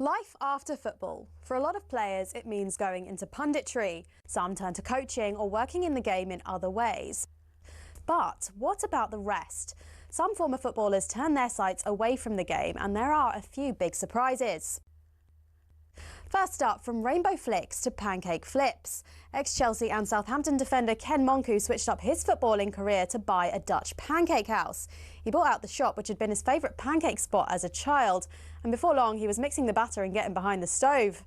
Life after football. For a lot of players, it means going into punditry. Some turn to coaching or working in the game in other ways. But what about the rest? Some former footballers turn their sights away from the game, and there are a few big surprises. First up, from rainbow flicks to pancake flips. Ex-Chelsea and Southampton defender Ken Monku switched up his footballing career to buy a Dutch pancake house. He bought out the shop, which had been his favourite pancake spot as a child, and before long he was mixing the batter and getting behind the stove.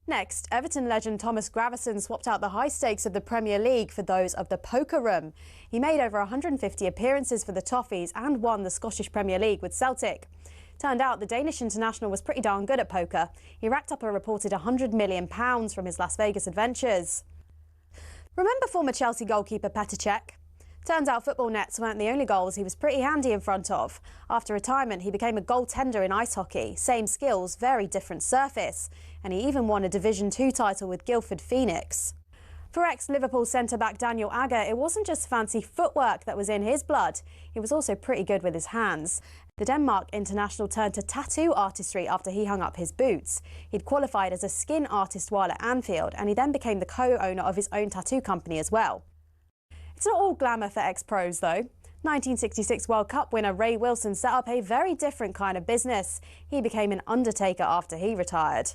Next, Everton legend Thomas Gravesen swapped out the high stakes of the Premier League for those of the poker room. He made over 150 appearances for the Toffees and won the Scottish Premier League with Celtic. Turned out the Danish international was pretty darn good at poker. He racked up a reported £100 million from his Las Vegas adventures. Remember former Chelsea goalkeeper Petr Cech? Turns out football nets weren't the only goals he was pretty handy in front of. After retirement, he became a goaltender in ice hockey. Same skills, very different surface. And he even won a Division 2 title with Guildford Phoenix. For ex-Liverpool centre-back Daniel Agger, it wasn't just fancy footwork that was in his blood. He was also pretty good with his hands. The Denmark international turned to tattoo artistry after he hung up his boots. He'd qualified as a skin artist while at Anfield, and he then became the co-owner of his own tattoo company as well. It's not all glamour for ex-pros, though. 1966 World Cup winner Ray Wilson set up a very different kind of business. He became an undertaker after he retired.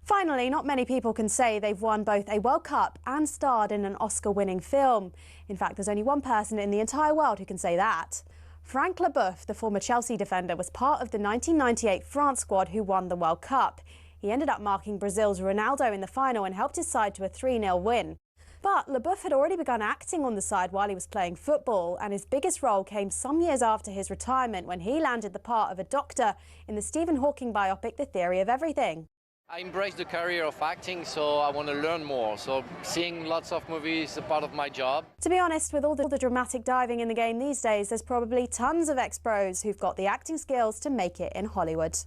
Finally, not many people can say they've won both a World Cup and starred in an Oscar-winning film. In fact, there's only one person in the entire world who can say that. Frank Leboeuf, the former Chelsea defender, was part of the 1998 France squad who won the World Cup. He ended up marking Brazil's Ronaldo in the final and helped his side to a 3-0 win. But Leboeuf had already begun acting on the side while he was playing football, and his biggest role came some years after his retirement when he landed the part of a doctor in the Stephen Hawking biopic The Theory of Everything. I embrace the career of acting, so I want to learn more. So seeing lots of movies is a part of my job. To be honest, with all the dramatic diving in the game these days, there's probably tons of ex-pros who've got the acting skills to make it in Hollywood.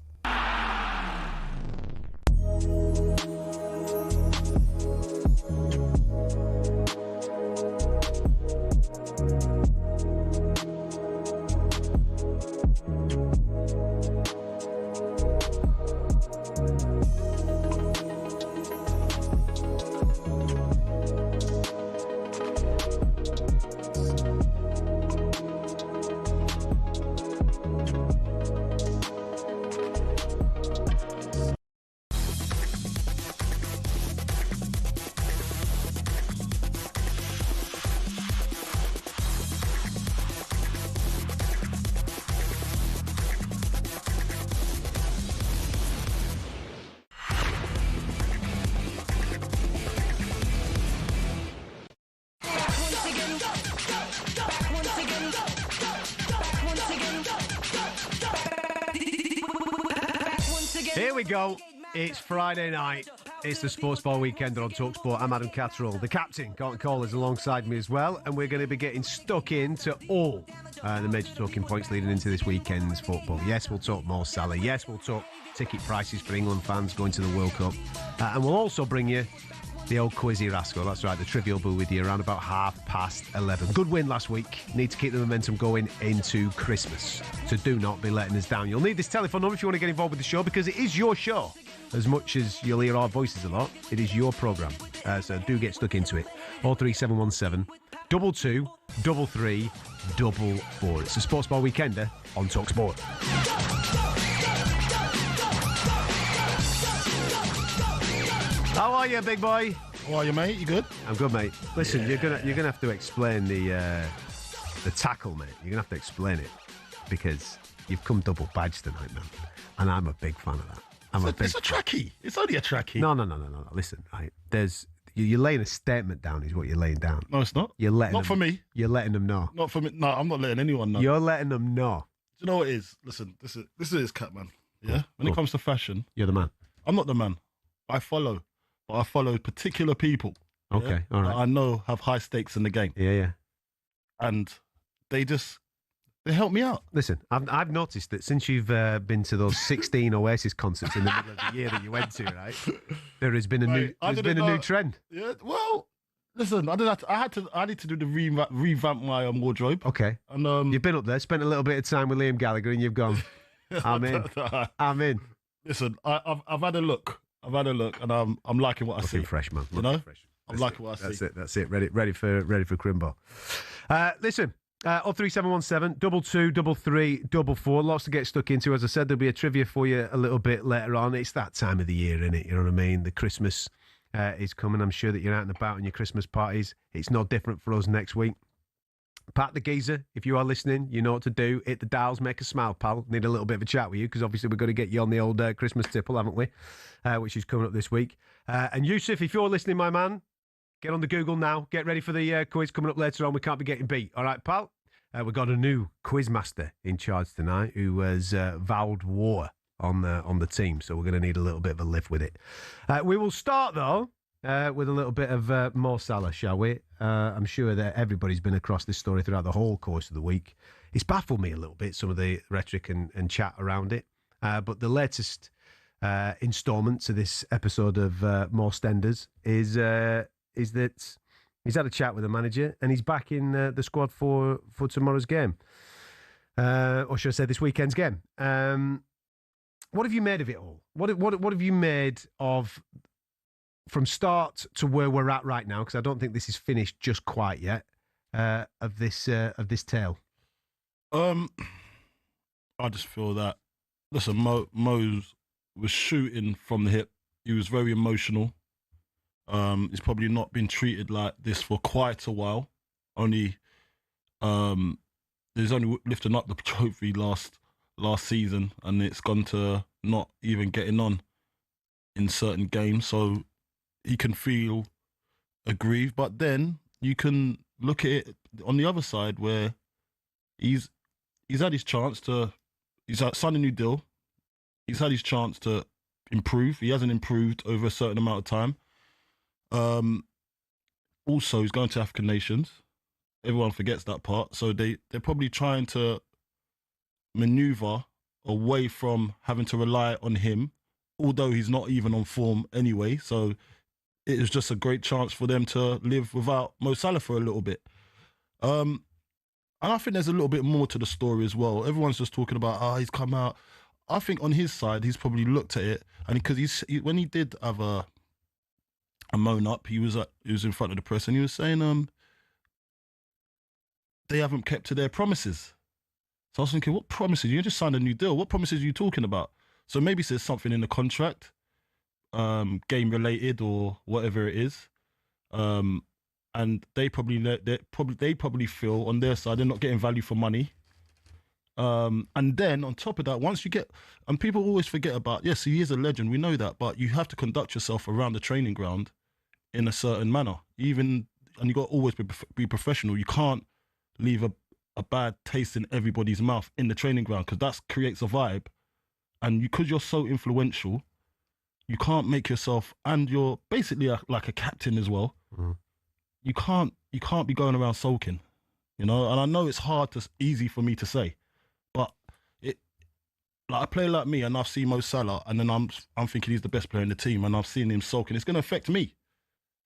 Here we go. It's Friday night. It's the Sports Ball Weekend on talkSPORT. I'm Adam Catterall. The captain, Carlton Cole, is alongside me as well, and we're going to be getting stuck into all the major talking points leading into this weekend's football. Yes, we'll talk more Salah. Yes, we'll talk ticket prices for England fans going to the World Cup. And we'll also bring you the old Quizzy Rascal. That's right, the Trivial Boo with you around about 11:30. Good win last week. Need to keep the momentum going into Christmas. So do not be letting us down. You'll need this telephone number if you want to get involved with the show, because it is your show. As much as you'll hear our voices a lot, it is your programme. So do get stuck into it. 03717 22 33 44. It's the Sports Bar Weekender on talkSPORT. How are you, big boy? How are you, mate? You good? I'm good, mate. Listen, you're gonna have to explain the tackle, mate. You're gonna have to explain it, because you've come double badged tonight, man, and I'm a big fan of that. It's a trackie. It's only a trackie. No. Listen, right? You're laying a statement down. Is what you're laying down. No, it's not. You're letting not for me. You're letting them know. Not for me. No, I'm not letting anyone know. You're letting them know. Do you know what it is? Listen, this is cat, man. Yeah. When it comes to fashion, you're the man. I'm not the man. I follow particular people. Okay, all right. That I know have high stakes in the game. Yeah. And they help me out. Listen, I've noticed that since you've been to those 16 Oasis concerts in the middle of the year that you went to, right? There has been a new trend. Yeah. Well, listen, I need to do the revamp my wardrobe. Okay. And you've been up there, spent a little bit of time with Liam Gallagher, and you've gone, I'm in. Listen, I've had a look. And I'm liking what I see. Looking fresh, man. You know? Fresh. I'm liking what I see. That's it. Ready for Crimbo. Listen, 03717 22 33 44. Lots to get stuck into. As I said, there'll be a trivia for you a little bit later on. It's that time of the year, isn't it? You know what I mean? The Christmas is coming. I'm sure that you're out and about on your Christmas parties. It's no different for us next week. Pat the geezer, if you are listening, you know what to do. Hit the dials, make a smile, pal. Need a little bit of a chat with you because obviously we're going to get you on the old Christmas tipple, haven't we? Which is coming up this week. And Yusuf, if you're listening, my man, get on the Google now. Get ready for the quiz coming up later on. We can't be getting beat. All right, pal? We've got a new quiz master in charge tonight who has vowed war on the team. So we're going to need a little bit of a lift with it. We will start, though, with a little bit of Mo Salah, shall we? I'm sure that everybody's been across this story throughout the whole course of the week. It's baffled me a little bit, some of the rhetoric and chat around it. But the latest instalment to this episode of More Stenders is that he's had a chat with the manager and he's back in the squad for tomorrow's game. Or should I say this weekend's game. What have you made of it all? What have you made of... from start to where we're at right now, because I don't think this is finished just quite yet, of this tale? I just feel that, listen, Mo was shooting from the hip. He was very emotional. He's probably not been treated like this for quite a while. He's only lifting up the trophy last season, and it's gone to not even getting on in certain games. So he can feel aggrieved, but then you can look at it on the other side where he's had his chance to, he's signed a new deal. He's had his chance to improve. He hasn't improved over a certain amount of time. Also, he's going to African nations. Everyone forgets that part. So they're probably trying to maneuver away from having to rely on him, although he's not even on form anyway. So it was just a great chance for them to live without Mo Salah for a little bit. And I think there's a little bit more to the story as well. Everyone's just talking about, he's come out. I think on his side, he's probably looked at it, and because when he did have a moan up, he was in front of the press and he was saying, they haven't kept to their promises. So I was thinking, what promises? You just signed a new deal. What promises are you talking about? So maybe there's something in the contract, game related or whatever it is, and they probably feel on their side they're not getting value for money. And then on top of that, once you get, and people always forget about, yes, he is a legend, we know that, but you have to conduct yourself around the training ground in a certain manner. And you got to always be professional. You can't leave a bad taste in everybody's mouth in the training ground, because that creates a vibe. And because you're so influential, you can't make yourself, and you're basically like a captain as well. Mm. You can't be going around sulking, you know. And I know it's easy for me to say, but like a player like me, and I've seen Mo Salah, and then I'm thinking he's the best player in the team, and I've seen him sulking. It's going to affect me,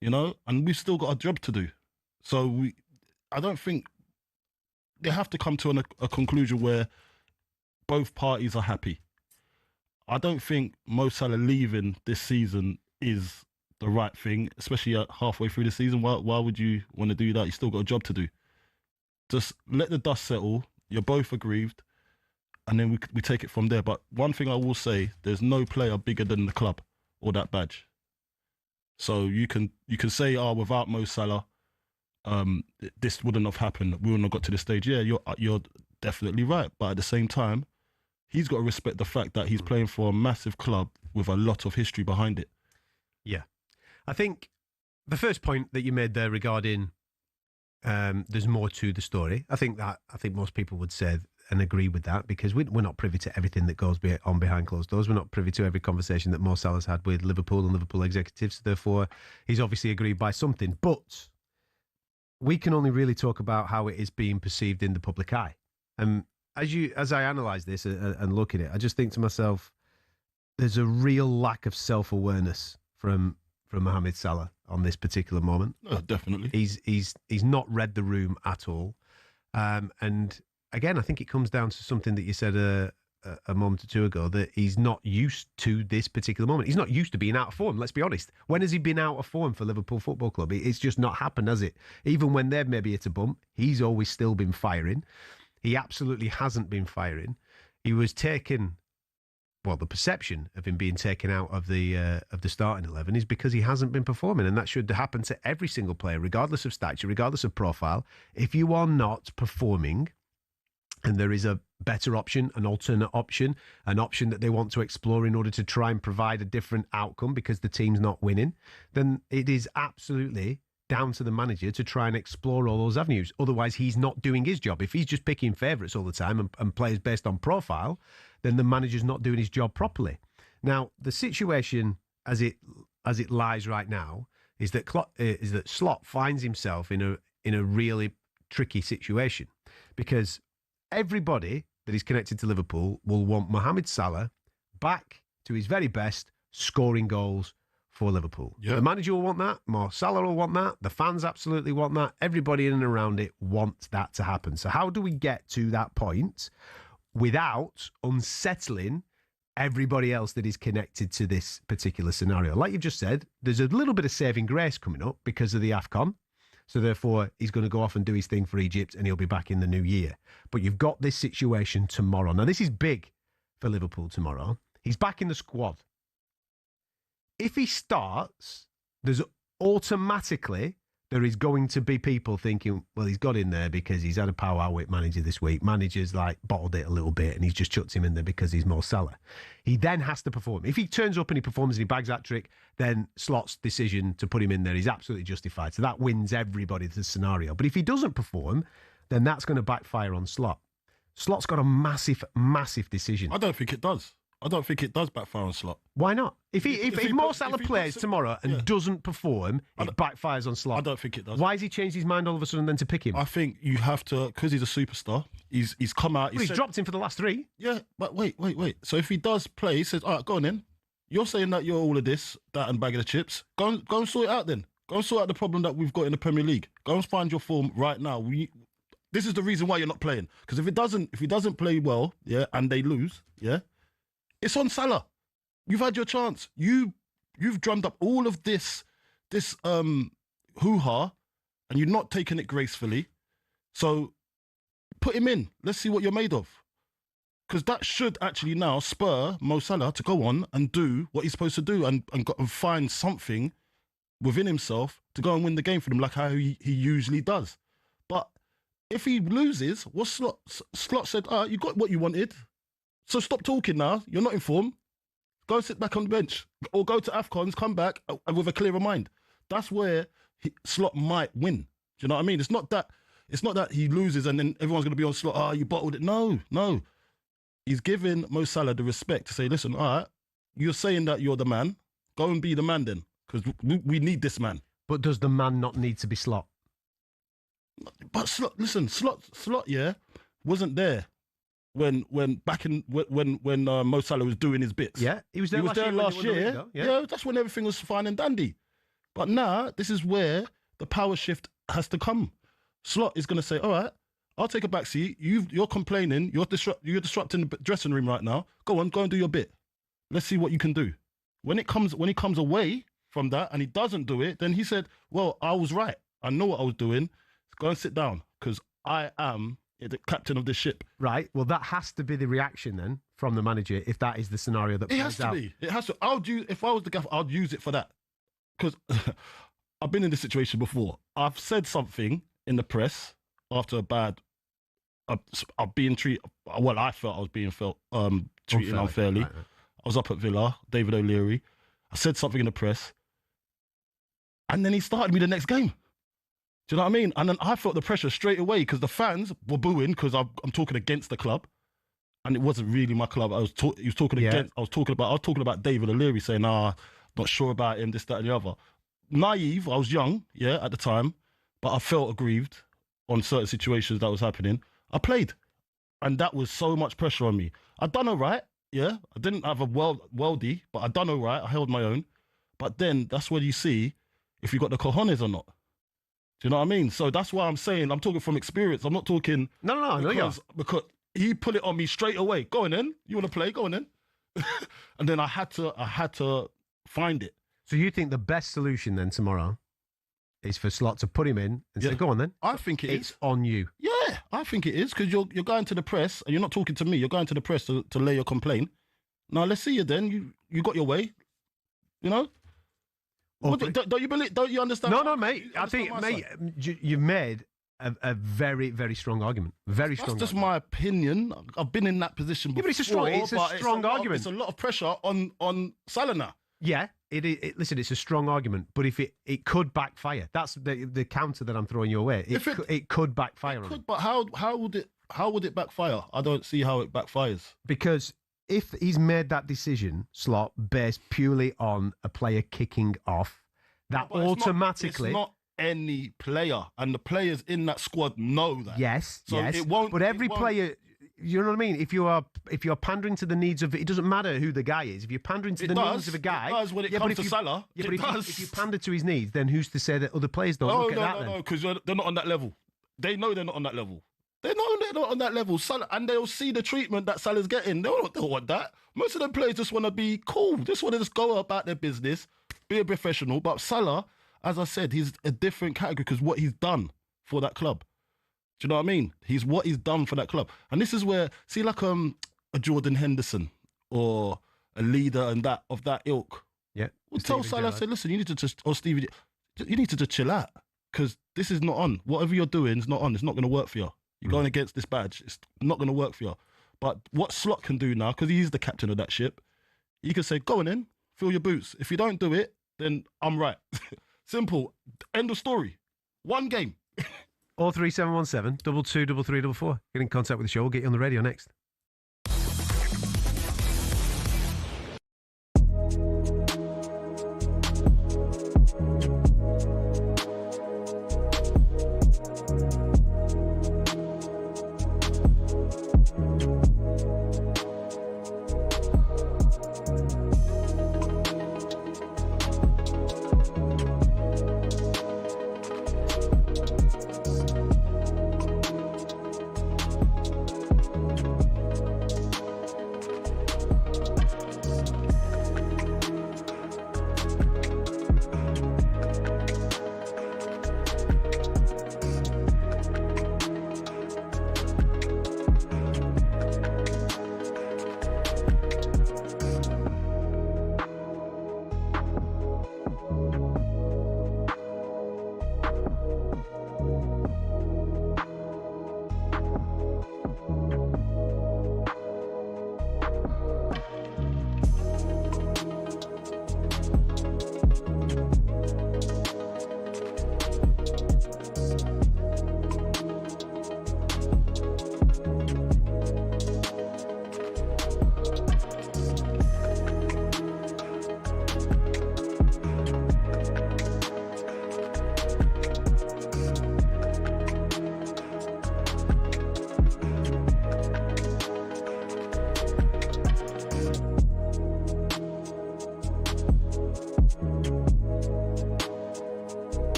you know. And we've still got a job to do. So I don't think they have to come to a conclusion where both parties are happy. I don't think Mo Salah leaving this season is the right thing, especially halfway through the season. Why would you want to do that? You still got a job to do. Just let the dust settle. You're both aggrieved, and then we take it from there. But one thing I will say, there's no player bigger than the club or that badge. So you can say, without Mo Salah, this wouldn't have happened. We wouldn't have got to this stage. Yeah, you're definitely right. But at the same time, he's got to respect the fact that he's playing for a massive club with a lot of history behind it. Yeah. I think the first point that you made there regarding there's more to the story, I think most people would say and agree with that, because we're not privy to everything that goes on behind closed doors. We're not privy to every conversation that Mo Salah's had with Liverpool and Liverpool executives. Therefore, he's obviously agreed by something. But we can only really talk about how it is being perceived in the public eye. And as I analyse this and look at it, I just think to myself, there's a real lack of self-awareness from Mohamed Salah on this particular moment. Oh, definitely. He's not read the room at all. And again, I think it comes down to something that you said a moment or two ago that he's not used to this particular moment. He's not used to being out of form, let's be honest. When has he been out of form for Liverpool Football Club? It's just not happened, has it? Even when they've maybe hit a bump, he's always still been firing. He absolutely hasn't been firing. He was taken... Well, the perception of him being taken out of the starting 11 is because he hasn't been performing, and that should happen to every single player, regardless of stature, regardless of profile. If you are not performing, and there is a better option, an alternate option, an option that they want to explore in order to try and provide a different outcome because the team's not winning, then it is absolutely down to the manager to try and explore all those avenues. Otherwise, he's not doing his job. If he's just picking favourites all the time and players based on profile, then the manager's not doing his job properly. Now, the situation as it lies right now is that Slot finds himself in a really tricky situation, because everybody that is connected to Liverpool will want Mohamed Salah back to his very best, scoring goals for Liverpool. Yeah. The manager will want that. Mo Salah will want that. The fans absolutely want that. Everybody in and around it wants that to happen. So how do we get to that point without unsettling everybody else that is connected to this particular scenario? Like you've just said, there's a little bit of saving grace coming up because of the AFCON. So therefore, he's going to go off and do his thing for Egypt and he'll be back in the new year. But you've got this situation tomorrow. Now, this is big for Liverpool tomorrow. He's back in the squad. If he starts, there is going to be people thinking, well, he's got in there because he's had a powwow with manager this week. Manager's like bottled it a little bit and he's just chucked him in there because he's Mo Salah. He then has to perform. If he turns up and he performs and he bags that trick, then Slot's decision to put him in there is absolutely justified. So that wins everybody the scenario. But if he doesn't perform, then that's going to backfire on Slot. Slot's got a massive, massive decision. I don't think it does. I don't think it does backfire on Slot. Why not? If Mo Salah plays tomorrow and doesn't perform, it backfires on Slot. I don't think it does. Why has he changed his mind all of a sudden then to pick him? I think you have to, because he's a superstar. He's come out. He's dropped him for the last 3. Yeah, but wait. So if he does play, he says, all right, go on then. You're saying that you're all of this, that and bag of the chips. Go and sort it out then. Go and sort out the problem that we've got in the Premier League. Go and find your form right now. This is the reason why you're not playing. Because if he doesn't play well, yeah, and they lose, yeah, it's on Salah. You've had your chance. You've drummed up all of this hoo-ha, and you're not taking it gracefully. So put him in. Let's see what you're made of. Because that should actually now spur Mo Salah to go on and do what he's supposed to do and find something within himself to go and win the game for them, like how he usually does. But if he loses, what's Slot said, all right, you got what you wanted. So stop talking now. You're not informed. Go sit back on the bench or go to AFCONs, come back with a clearer mind. That's where Slot might win. Do you know what I mean? It's not that he loses and then everyone's going to be on Slot. Oh, you bottled it. No. He's giving Mo Salah the respect to say, listen, all right, you're saying that you're the man. Go and be the man then, because we need this man. But does the man not need to be Slot? But Slot, yeah, wasn't there. When Mo Salah was doing his bits. Yeah, he was there last year. Yeah, that's when everything was fine and dandy. But now, this is where the power shift has to come. Slot is going to say, all right, I'll take a back seat. You're complaining. You're disrupting the dressing room right now. Go and do your bit. Let's see what you can do. When he comes away from that and he doesn't do it, then he said, well, I was right. I know what I was doing. Go and sit down because I am the captain of this ship. Right. Well, that has to be the reaction then from the manager if that is the scenario that plays out. It has to. If I was the gaffer, I'd use it for that. Because I've been in this situation before. I've said something in the press after a bad... I've been treated... Well, I felt I was being treated unfairly. Right. I was up at Villa, David O'Leary. I said something in the press. And then he started me the next game. Do you know what I mean? And then I felt the pressure straight away because the fans were booing because I'm talking against the club, and it wasn't really my club. I was talking about David O'Leary, saying, not sure about him, this, that, and the other. Naive, I was young, yeah, at the time, but I felt aggrieved on certain situations that was happening. I played, and that was so much pressure on me. I done all right, yeah. I didn't have a worldie, but I done all right. I held my own. But then that's where you see if you got the cojones or not. Do you know what I mean? So that's why I'm saying I'm talking from experience. I'm not talking... No, I know you are. Because he put it on me straight away. Go on then. You want to play? Go on then. And then I had to find it. So you think the best solution then tomorrow is for Slot to put him in and say, go on then. I think it's on you. Yeah, I think it is, because you're going to the press and you're not talking to me. You're going to the press to lay your complaint. Now, let's see you then. You got your way, you know? Don't you believe? Don't you understand? No, mate. I think, mate, you've made a very, very strong argument. Very strong. That's just my opinion. I've been in that position before. Yeah, but it's a strong argument. It's a lot of pressure on Salah now. Yeah, listen, it's a strong argument, but if it could backfire. That's the counter that I'm throwing your way. It could backfire. It could, but how would it backfire? I don't see how it backfires. Because if he's made that decision, Slot, based purely on a player kicking off, that automatically... It's not any player, and the players in that squad know that. Yes, so yes. It won't, but every player... You know what I mean? If you're pandering to the needs of... It doesn't matter who the guy is. If you're pandering to the needs of a guy... It does when it comes to Salah. Yeah, but if you pander to his needs, then who's to say that other players don't look at that? No, because they're not on that level. They know they're not on that level. They know they're not on that level. Salah, and they'll see the treatment that Salah's getting. They don't want that. Most of the players just want to be cool. Just want to just go about their business, be a professional. But Salah, as I said, he's a different category because what he's done for that club. Do you know what I mean? What he's done for that club. And this is where, see, like a Jordan Henderson or a leader and of that ilk. Yeah. Well, tell Salah, say, listen, you need to just, or Stevie, you need to just chill out because this is not on. Whatever you're doing is not on. It's not going to work for you. You're going against this badge. It's not going to work for you. But what Slot can do now, because he's the captain of that ship, he can say, go on in, fill your boots. If you don't do it, then I'm right. Simple. End of story. One game. 03717 22 3344. Get in contact with the show. We'll get you on the radio next.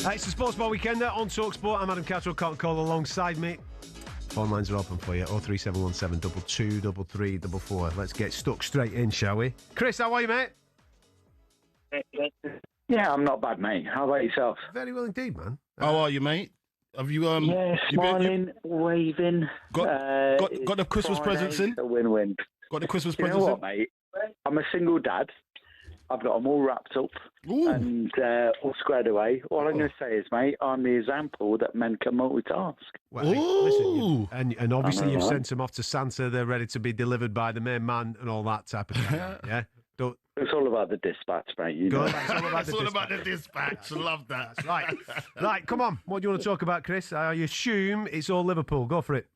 It's the Sports Bar Weekender on talkSPORT. I'm Adam Catterall Carlton Cole alongside me. Phone lines are open for you. 03717 22 33 Let's get stuck straight in, shall we? Chris, how are you, mate? Yeah, I'm not bad, mate. How about yourself? Very well indeed, man. How are you, mate? Have you Yeah, smiling, waving. got the Christmas Friday, presents in? A win-win. Got the Christmas You know presents what, mate? I'm a single dad. I've got them all wrapped up Ooh. and all squared away. All I'm going to say is, mate, I'm the example that men can multitask. Well, hey, listen, Ooh. and obviously you've right? sent them off to Santa. They're ready to be delivered by the main man and all that type of thing. Yeah? Don't, It's all about the dispatch, mate. You know. It's all about, It's all about the dispatch. Love that. That's right. Right, come on. What do you want to talk about, Chris? I assume it's all Liverpool. Go for it.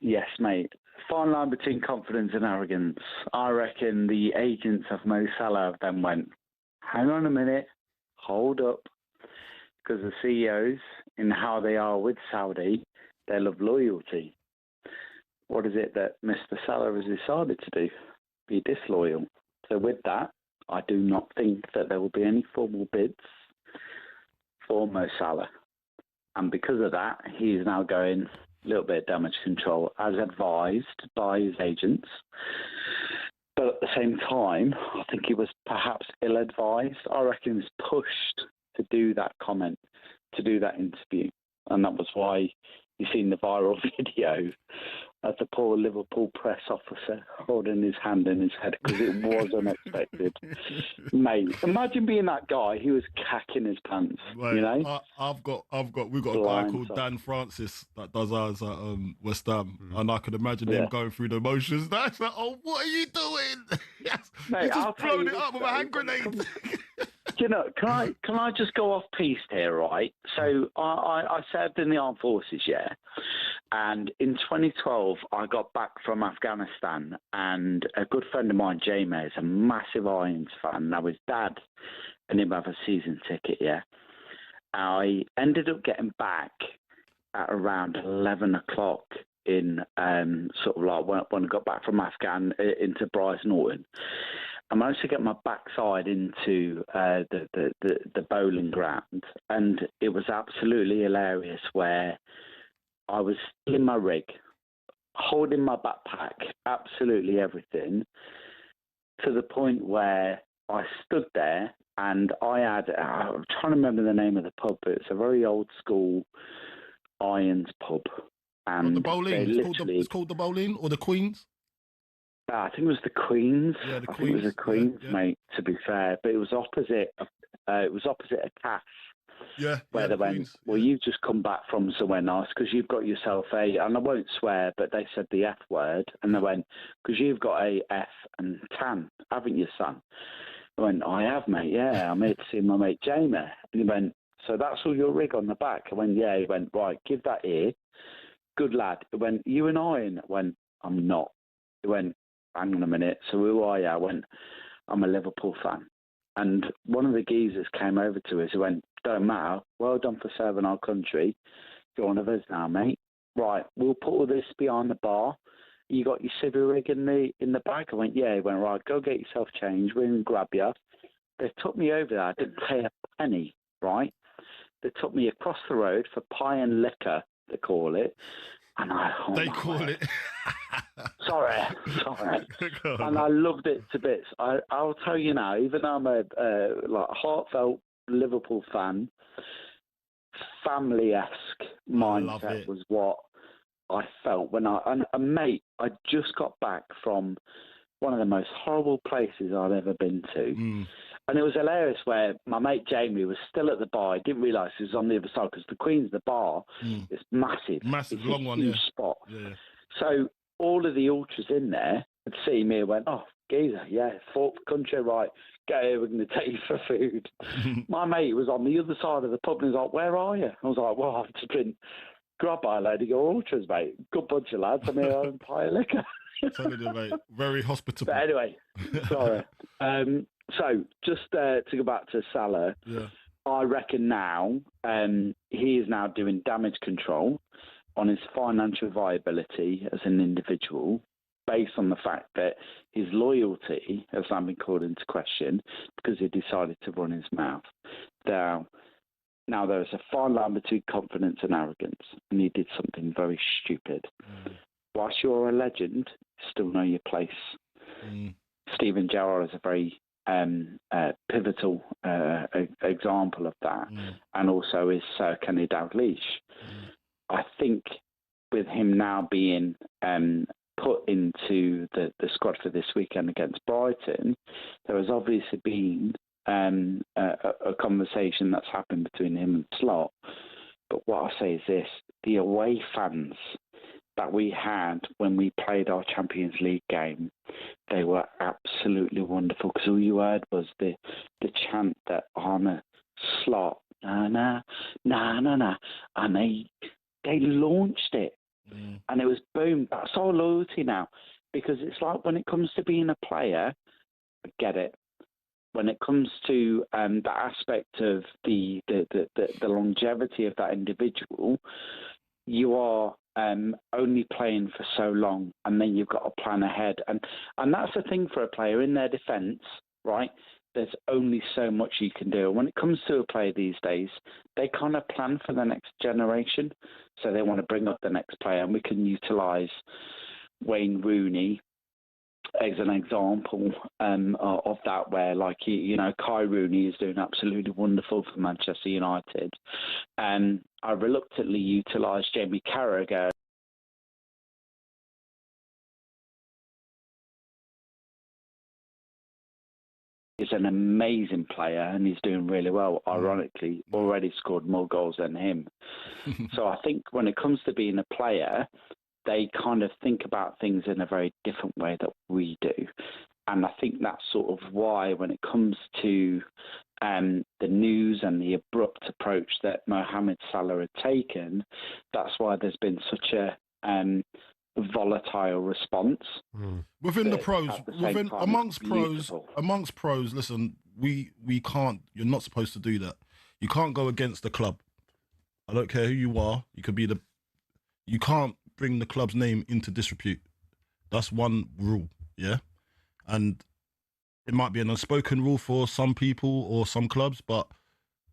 Yes, mate. Fine line between confidence and arrogance. I reckon the agents of Mo Salah then went, hang on a minute, hold up. Because the CEOs, in how they are with Saudi, they love loyalty. What is it that Mr. Salah has decided to do? Be disloyal. So with that, I do not think that there will be any formal bids for Mo Salah. And because of that, he is now going a little bit of damage control, as advised by his agents. But at the same time, I think he was perhaps ill-advised. I reckon he was pushed to do that comment, to do that interview. And that was why you've seen the viral video of the poor Liverpool press officer holding his hand in his head because it was unexpected. Mate, imagine being that guy who was cacking his pants, Right. you know? We've got a guy called Dan Francis that does ours at West Ham, and I could imagine him going through the motions. That's like, oh, what are you doing? Yes, Mate, you I'll just tell blown you it this, up with a though. hand grenade. You know, can I just go off piste here, right? So I served in the armed forces, yeah, and in 2012 I got back from Afghanistan, and a good friend of mine, Jamie, is a massive Irons fan. Now his dad and him have a season ticket, yeah. I ended up getting back at around 11 o'clock in sort of like when I got back from Afghan into Bryce Norton. I managed to get my backside into the bowling ground, and it was absolutely hilarious where I was in my rig, holding my backpack, absolutely everything, to the point where I stood there and I'm trying to remember the name of the pub, but it's a very old school Irons pub. And the bowling. It's called the bowling or the Queens. I think it was the Queens. Yeah, the I think it was the Queens, yeah. mate. To be fair, but it was opposite. It was opposite a cafe. Yeah, Where they went, Queens. well, you've just come back from somewhere nice because you've got yourself and I won't swear, but they said the F word, and they went, because you've got a F and tan, haven't you, son? I went, I have, mate. Yeah, I'm here to see my mate Jamie. And he went, so that's all your rig on the back? I went, yeah. He went, right, give that here. Good lad. He went, you and I? And I went, I'm not. He went, hang on a minute. So who are you? I went, I'm a Liverpool fan. And one of the geezers came over to us. He went, don't matter. Well done for serving our country. You're one of us now, mate. Right, we'll put all this behind the bar. You got your civvy rig in the bag? I went, yeah. He went, right, go get yourself changed. We're going to grab you. They took me over there. I didn't pay a penny, right? They took me across the road for pie and liquor, they call it. And They call it. Sorry. And I loved it to bits. I'll tell you now, even though I'm a heartfelt Liverpool fan, family-esque mindset was what I felt when mate, I just got back from one of the most horrible places I'd ever been to. And it was hilarious where my mate Jamie was still at the bar. I didn't realise he was on the other side because the Queen's the bar is massive. Massive, it's long a one, huge yeah. spot. Yeah. So all of the ultras in there had seen me and went, oh, geezer, yeah, fourth country, right, get here, we're going to take you for food. My mate was on the other side of the pub and he was like, where are you? I was like, well, I've just been grabbed by a lady, go ultras, mate. Good bunch of lads. I'm here on pie of liquor. Telling you, mate, very hospitable. But anyway, sorry. So just to go back to Salah, I reckon now he is now doing damage control on his financial viability as an individual based on the fact that his loyalty has now been called into question because he decided to run his mouth. Now, Now, there is a fine line between confidence and arrogance, and he did something very stupid. Whilst you're a legend, still know your place. Steven Gerrard is a very pivotal example of that, and also is Sir Kenny Dalglish. I think with him now being put into the squad for this weekend against Brighton, there has obviously been a conversation that's happened between him and Slot. But what I say is this: the away fans that we had when we played our Champions League game, they were absolutely wonderful, because all you heard was the chant that Arne Slot, na na na na na, and they launched it, and it was boom. That's our loyalty now, because it's like when it comes to being a player, I get it. When it comes to the aspect of the longevity of that individual, you are only playing for so long, and then you've got to plan ahead. And that's the thing for a player in their defence, right? There's only so much you can do. And when it comes to a player these days, they kind of plan for the next generation. So they want to bring up the next player, and we can utilise Wayne Rooney as an example of that, where, like, you know, Kai Rooney is doing absolutely wonderful for Manchester United. And I reluctantly utilised Jamie Carragher. He's an amazing player, and he's doing really well. Ironically, already scored more goals than him. So I think when it comes to being a player, they kind of think about things in a very different way that we do. And I think that's sort of why, when it comes to the news and the abrupt approach that Mohamed Salah had taken, that's why there's been such a volatile response. Within the pros, amongst pros, listen, we can't, you're not supposed to do that. You can't go against the club. I don't care who you are. You can't bring the club's name into disrepute. That's one rule, yeah? And it might be an unspoken rule for some people or some clubs, but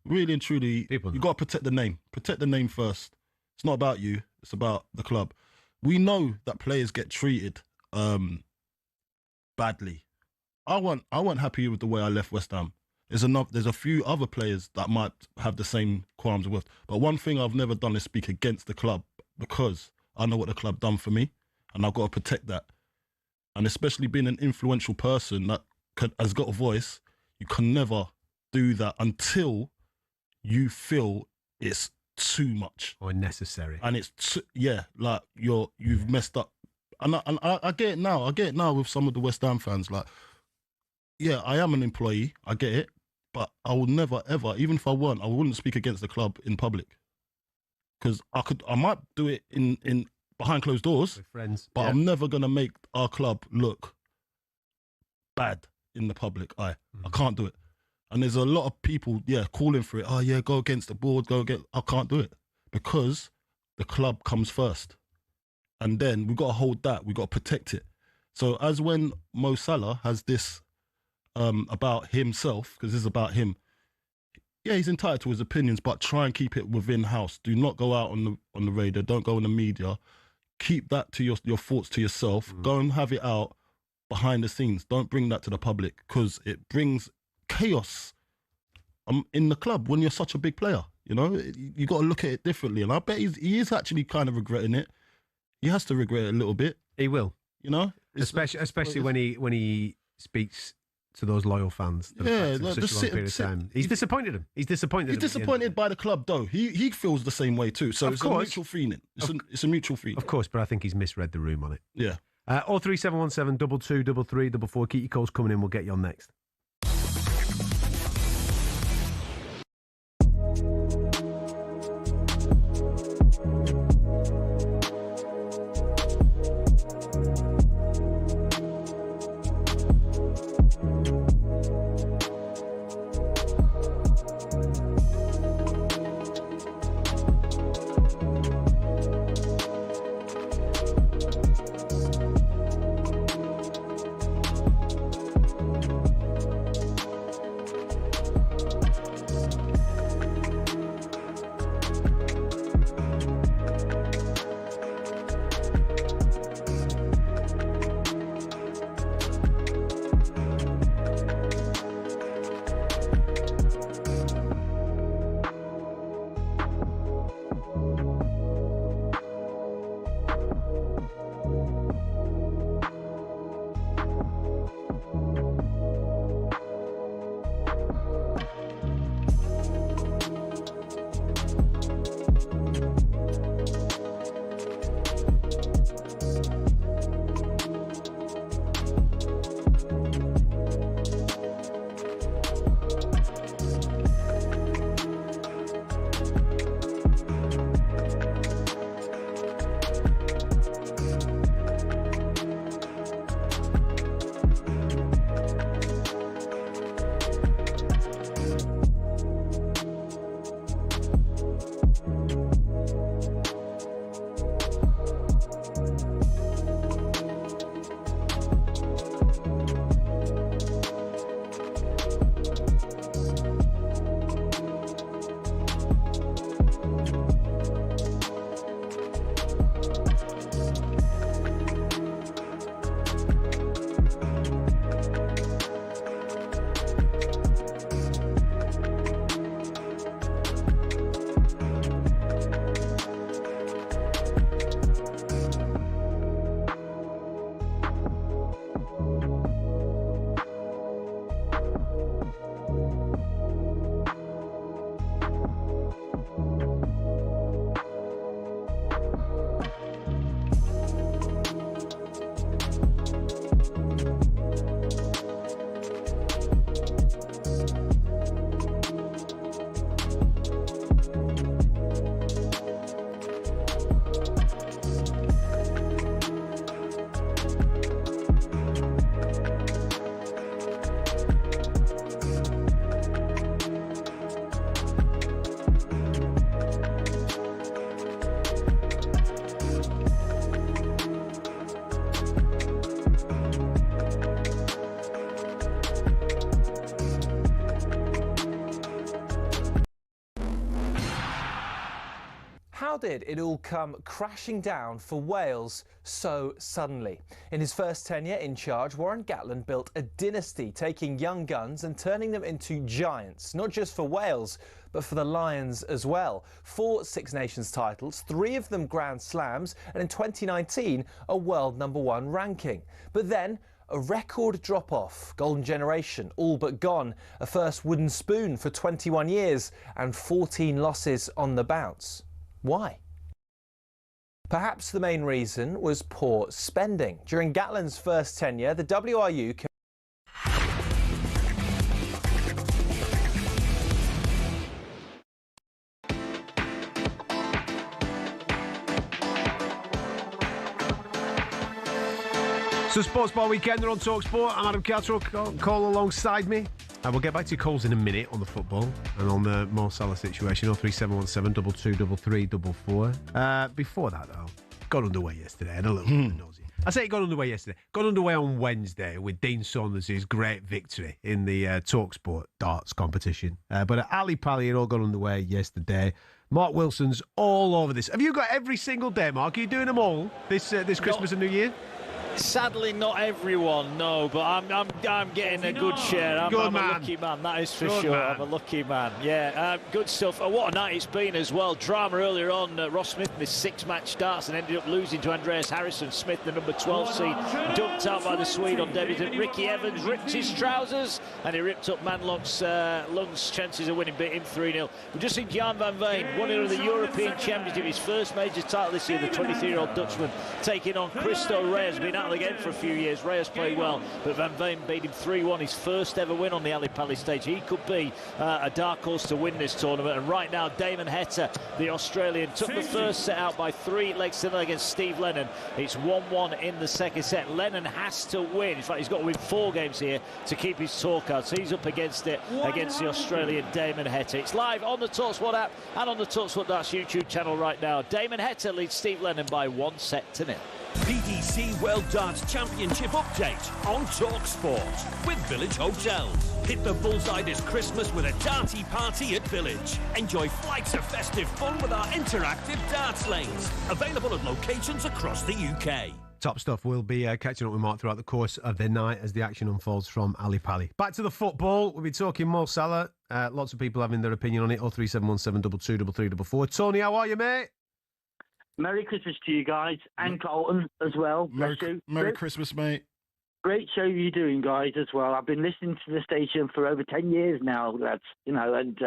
really and truly, you got to protect the name. Protect the name first. It's not about you. It's about the club. We know that players get treated badly. I wasn't happy with the way I left West Ham. There's a few other players that might have the same qualms with. But one thing I've never done is speak against the club, because I know what the club done for me, and I've got to protect that. And especially being an influential person that has got a voice, you can never do that until you feel it's too much or necessary. And it's like you've messed up. And I get it now. I get it now with some of the West Ham fans. Like, yeah, I am an employee. I get it, but I will never ever, even if I weren't, I wouldn't speak against the club in public. Because I might do it in behind closed doors with friends, but I'm never gonna make our club look bad in the public eye. I can't do it. And there's a lot of people, calling for it. Oh yeah, go against the board, I can't do it, because the club comes first, and then we got to hold that. We got to protect it. So as when Mo Salah has this about himself, because this is about him. Yeah, he's entitled to his opinions, but try and keep it within house. Do not go out on the radio. Don't go in the media. Keep that to your thoughts to yourself. Go and have it out behind the scenes. Don't bring that to the public, because it brings chaos in the club when you're such a big player. You know, you got to look at it differently. And I bet he is actually kind of regretting it. He has to regret it a little bit. He will. You know, especially when he speaks to those loyal fans. Yeah, like such a long period of time. He's disappointed him. He's disappointed by the club, though. He feels the same way too. So it's a mutual feeling. It's a mutual feeling. Of course, but I think he's misread the room on it. Yeah. 03717 22 33 44. Keep your calls coming in. We'll get you on next. how did it all come crashing down for Wales so suddenly? In his first tenure in charge, Warren Gatland built a dynasty, taking young guns and turning them into giants, not just for Wales, but for the Lions as well. 4 Six Nations titles, 3 of them Grand Slams, and in 2019, a world #1 ranking. But then, a record drop-off, golden generation all but gone, a first wooden spoon for 21 years and 14 losses on the bounce. Why? Perhaps the main reason was poor spending. During Gatland's first tenure, the WRU So Sports Bar Weekender on talkSPORT. I'm Adam Catterall Cole alongside me. We'll get back to your calls in a minute on the football and on the Mo Salah situation. 03717 223344. Before that, though, got underway yesterday and a little bit nosy. I say it got underway yesterday. Got underway on Wednesday with Dean Saunders' great victory in the talkSPORT darts competition. But at Ali Pali, it all got underway yesterday. Mark Wilson's all over this. Have you got every single day, Mark? Are you doing them all this Christmas and New Year? Sadly, not everyone, no, but I'm getting a good share. I'm a lucky man, that is for sure. I'm a lucky man. Yeah, good stuff. What a night it's been as well. Drama earlier on. Ross Smith missed 6-match starts and ended up losing to Andreas Harrison Smith, the number 12 seed, dumped out by the Swede on debutant. Ricky Evans ripped his trousers and he ripped up Manlock's Lund's chances of winning, beat him 3-0. We've just seen Jan van Veen, winner of the European Championship, his first major title this year, the 23-year-old Dutchman, taking on Christo Reyes, been out again for a few years. Reyes played well, but Van Veen beat him 3-1, his first ever win on the Ali Pali stage. He could be a dark horse to win this tournament, and right now Damon Heta, the Australian, took the first set out by 3 legs to nil against Steve Lennon. It's 1-1 in the second set. Lennon has to win. In fact, he's got to win 4 games here to keep his talk out, so he's up against it, against the Australian Damon Heta. It's live on the talkSPORT app and on the talkSPORT Darts YouTube channel right now. Damon Heta leads Steve Lennon by 1-0. PDC World Darts Championship update on talkSPORT with Village Hotels. Hit the bullseye this Christmas with a darty party at Village. Enjoy flights of festive fun with our interactive darts lanes. Available at locations across the UK. Top stuff. We'll be catching up with Mark throughout the course of the night as the action unfolds from Ali Pali. Back to the football. We'll be talking Mo Salah. Lots of people having their opinion on it. 03717 223344. Tony, how are you, mate? Merry Christmas to you guys and Carlton as well. Merry Christmas, mate. Great show you're doing, guys, as well. I've been listening to the station for over 10 years now, lads. You know, and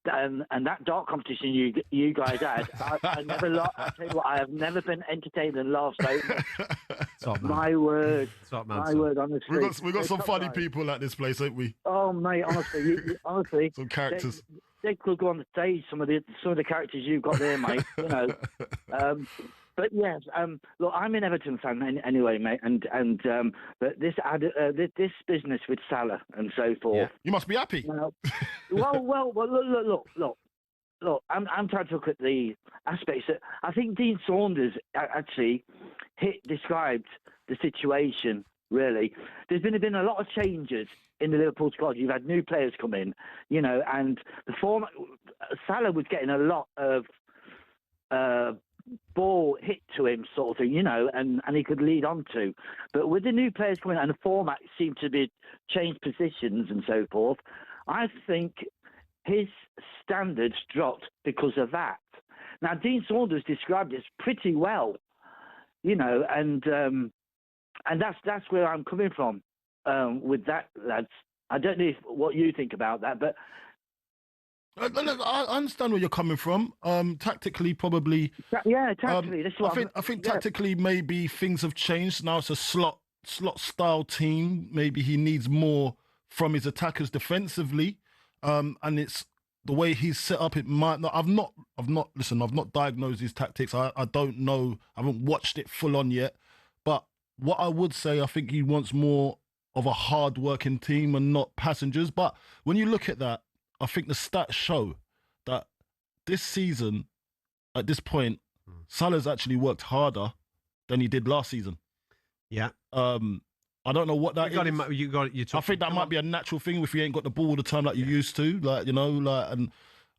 that dart competition you guys had, I never laughed. I tell you what, I have never been entertained and laughed so much. My word, honestly. We got some funny people at this place, ain't we? Oh, mate, honestly, honestly, some characters. They could go on the stage. Some of the characters you've got there, mate. You know, but yes, look, I'm an Everton fan anyway, mate, and but this business with Salah and so forth. Yeah. You must be happy. Well, look. I'm trying to look at the aspects that I think Dean Saunders actually described the situation. Really, there's been a lot of changes in the Liverpool squad. You've had new players come in, you know, and the form. Salah was getting a lot of ball hit to him, sort of thing, you know, and he could lead on to. But with the new players coming in and the format seemed to be changed positions and so forth, I think his standards dropped because of that. Now, Dean Saunders described this pretty well, you know, and that's where I'm coming from with that, lads. I don't know what you think about that, but I understand where you're coming from. Tactically, probably. Yeah, tactically. That's what I think tactically, maybe things have changed. Now it's a slot style team. Maybe he needs more from his attackers defensively, and it's the way he's set up. It might not. I've not diagnosed his tactics. I don't know. I haven't watched it full on yet. But what I would say, I think he wants more of a hard-working team and not passengers. But when you look at that, I think the stats show that this season, at this point, Salah's actually worked harder than he did last season. Yeah. I don't know what that is. I think that might be a natural thing if you ain't got the ball all the time like you used to. Like, you know, like, and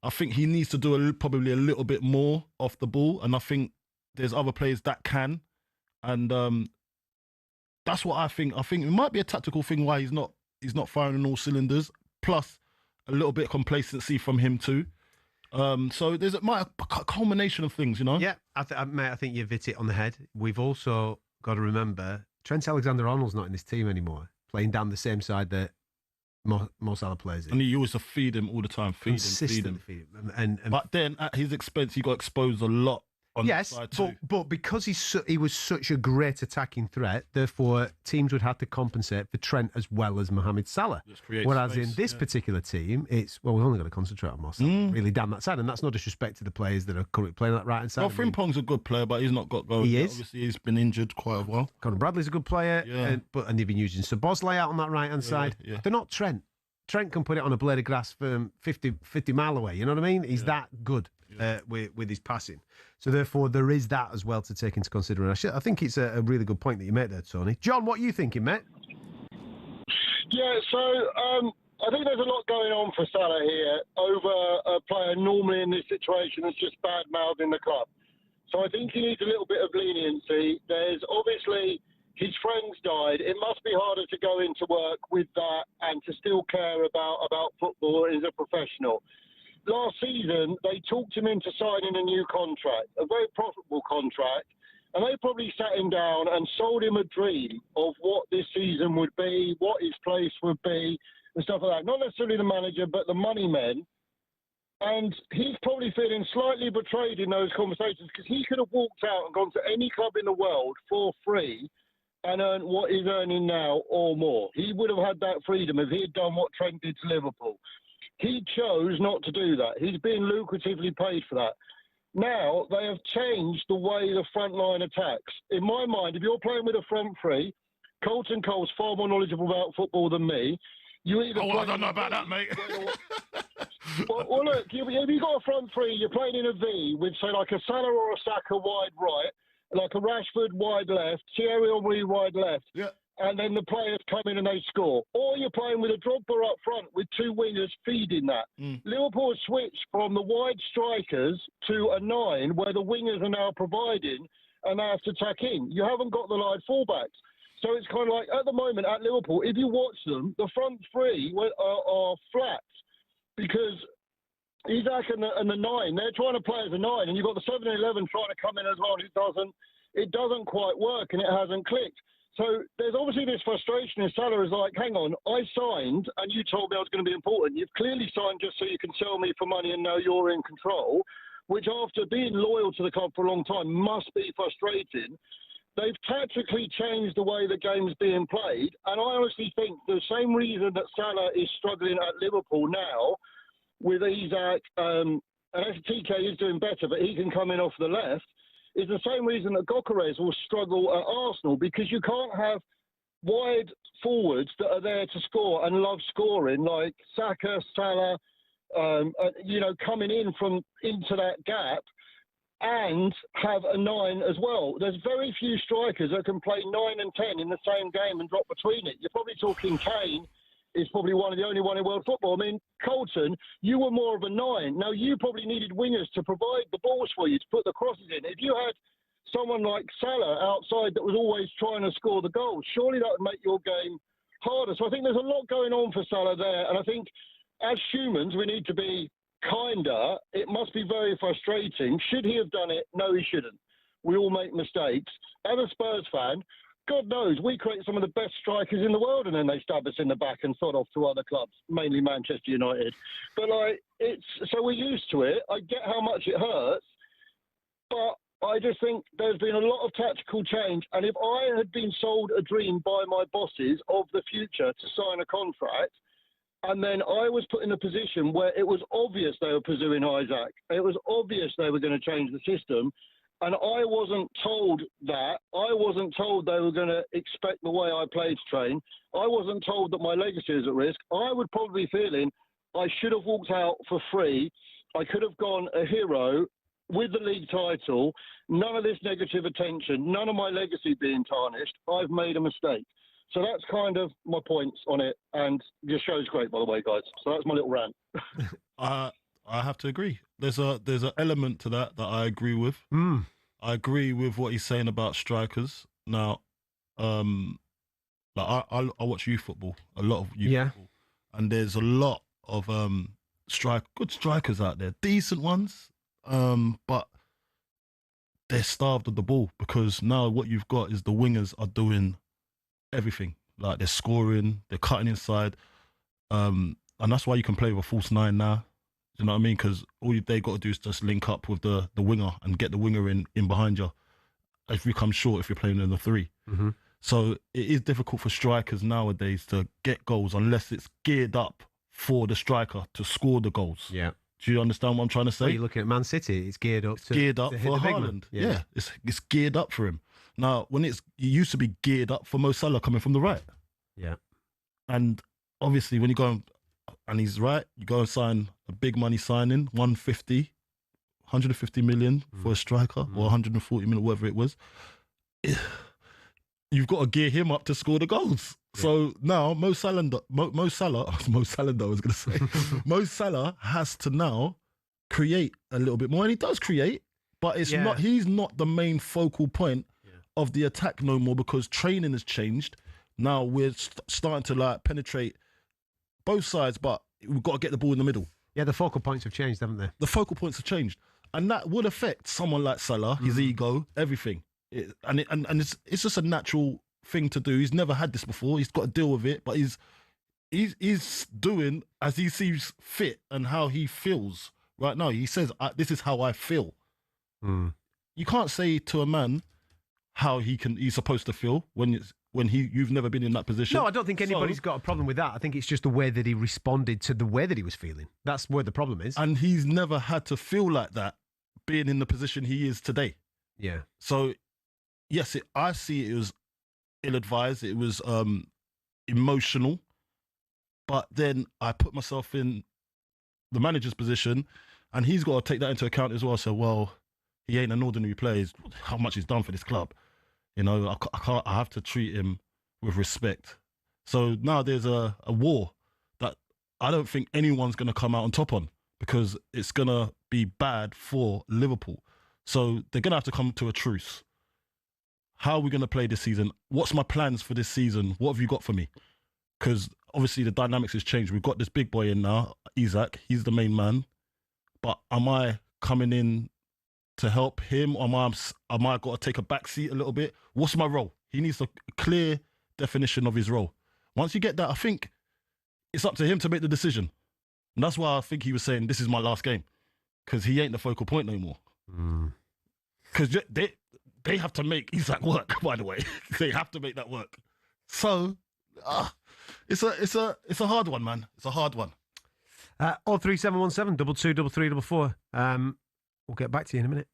I think he needs to do probably a little bit more off the ball, and I think there's other players that can, and that's what I think. I think it might be a tactical thing why he's not firing on all cylinders. Plus, a little bit of complacency from him too. So there's a culmination of things, you know. Yeah, mate, I think you've hit it on the head. We've also got to remember Trent Alexander-Arnold's not in this team anymore, playing down the same side that Mo Salah plays in. And he used to feed him all the time, feed him. But then at his expense, he got exposed a lot. Yes, but because he was such a great attacking threat, therefore teams would have to compensate for Trent as well as Mohamed Salah. Whereas in this particular team, we've only got to concentrate on Mo Salah, really down that side, and that's no disrespect to the players that are currently playing that right hand side. Well, Frimpong's a good player, but he's not got goals. He is. Obviously, he's been injured quite a while. Conor Bradley's a good player, and they've been using Szoboszlai out on that right hand side. Yeah. They're not Trent. Trent can put it on a blade of grass from 50 mile away. You know what I mean? He's that good with his passing. So therefore, there is that as well to take into consideration. I think it's a really good point that you made there, Tony. John, what are you thinking, mate? Yeah, so I think there's a lot going on for Salah here over a player normally in this situation that's just bad-mouthing the club. So I think he needs a little bit of leniency. There's obviously his friends died. It must be harder to go into work with that and to still care about football as a professional. Last season, they talked him into signing a new contract, a very profitable contract, and they probably sat him down and sold him a dream of what this season would be, what his place would be, and stuff like that. Not necessarily the manager, but the money men. And he's probably feeling slightly betrayed in those conversations because he could have walked out and gone to any club in the world for free and earned what he's earning now or more. He would have had that freedom if he had done what Trent did to Liverpool. He chose not to do that. He's being lucratively paid for that. Now, they have changed the way the front line attacks. In my mind, if you're playing with a front three, Carlton Cole's far more knowledgeable about football than me. I don't know about that, mate. well, look, if you've got a front three, you're playing in a V with, say, like a Salah or a Saka wide right, like a Rashford wide left, Thierry Henry wide left. Yeah. And then the players come in and they score. Or you're playing with a Drogba up front with two wingers feeding that. Liverpool has switched from the wide strikers to a 9 where the wingers are now providing and they have to tack in. You haven't got the live fullbacks. So it's kind of like, at the moment at Liverpool, if you watch them, the front three are flat because Isaac and the 9, they're trying to play as a 9 and you've got the 7 and 11 trying to come in as well and it doesn't quite work and it hasn't clicked. So there's obviously this frustration in Salah is like, hang on, I signed and you told me I was going to be important. You've clearly signed just so you can sell me for money and know you're in control, which after being loyal to the club for a long time must be frustrating. They've tactically changed the way the game's being played. And I honestly think the same reason that Salah is struggling at Liverpool now with Isaac, and TK is doing better, but he can come in off the left, is the same reason that Gyökeres will struggle at Arsenal because you can't have wide forwards that are there to score and love scoring like Saka, Salah, coming in from into that gap and have a 9 as well. There's very few strikers that can play 9 and 10 in the same game and drop between it. You're probably talking Kane is probably the only one in world football. I mean, Carlton, you were more of a 9. Now, you probably needed wingers to provide the balls for you, to put the crosses in. If you had someone like Salah outside that was always trying to score the goals, surely that would make your game harder. So I think there's a lot going on for Salah there. And I think as humans, we need to be kinder. It must be very frustrating. Should he have done it? No, he shouldn't. We all make mistakes. As a Spurs fan, God knows, we create some of the best strikers in the world and then they stab us in the back and sod off to other clubs, mainly Manchester United. But so we're used to it. I get how much it hurts, but I just think there's been a lot of tactical change. And if I had been sold a dream by my bosses of the future to sign a contract, and then I was put in a position where it was obvious they were pursuing Isaac, it was obvious they were going to change the system, and I wasn't told that. I wasn't told they were going to expect the way I played to train. I wasn't told that my legacy is at risk. I would probably be feeling I should have walked out for free. I could have gone a hero with the league title, none of this negative attention, none of my legacy being tarnished. I've made a mistake. So that's kind of my points on it. And your show's great, by the way, guys. So that's my little rant. I I have to agree. There's an element to that I agree with. I agree with what he's saying about strikers. Now, like I watch youth football, a lot of youth football, and there's a lot of good strikers out there, decent ones, but they're starved of the ball because now what you've got is the wingers are doing everything. Like they're scoring, they're cutting inside, and that's why you can play with a false nine now. Do you know what I mean? Because all they got to do is just link up with the winger and get the winger in behind you. If you come short, if you're playing in the 3. Mm-hmm. So it is difficult for strikers nowadays to get goals unless it's geared up for the striker to score the goals. Yeah. Do you understand what I'm trying to say? Well, you're looking at Man City. It's geared up for Haaland. Yeah, it's geared up for him. Now, it used to be geared up for Mo Salah coming from the right. Yeah. And obviously, when you go and he's right, you go and sign a big money signing, 150 million for a striker, or 140 million, whatever it was. You've got to gear him up to score the goals. Yeah. So now Mo Salah, I was going to say, Mo Salah has to now create a little bit more, and he does create, but he's not the main focal point of the attack no more because training has changed. Now we're starting to like penetrate both sides, but we've got to get the ball in the middle. Yeah, the focal points have changed, haven't they? The focal points have changed, and that would affect someone like Salah, his ego, everything. It's just a natural thing to do. He's never had this before. He's got to deal with it, but he's doing as he sees fit and how he feels right now. He says, "This is how I feel." You can't say to a man how he's supposed to feel when you've never been in that position. No, I don't think anybody's got a problem with that. I think it's just the way that he responded to the way that he was feeling. That's where the problem is. And he's never had to feel like that being in the position he is today. Yeah. So, yes, I see it was ill-advised. It was emotional. But then I put myself in the manager's position and he's got to take that into account as well. So, well, he ain't an ordinary player. How much he's done for this club. You know, I have to treat him with respect. So now there's a war that I don't think anyone's going to come out on top on because it's going to be bad for Liverpool. So they're going to have to come to a truce. How are we going to play this season? What's my plans for this season? What have you got for me? Because obviously the dynamics has changed. We've got this big boy in now, Isak. He's the main man. But am I coming in to help him, or am I got to take a back seat a little bit? What's my role? He needs a clear definition of his role. Once you get that, I think it's up to him to make the decision. And that's why I think he was saying, this is my last game. Because he ain't the focal point no more. Because they have to make Isak work, by the way. They have to make that work. So, it's a hard one, man. It's a hard one. 03717 22 33 44. We'll get back to you in a minute.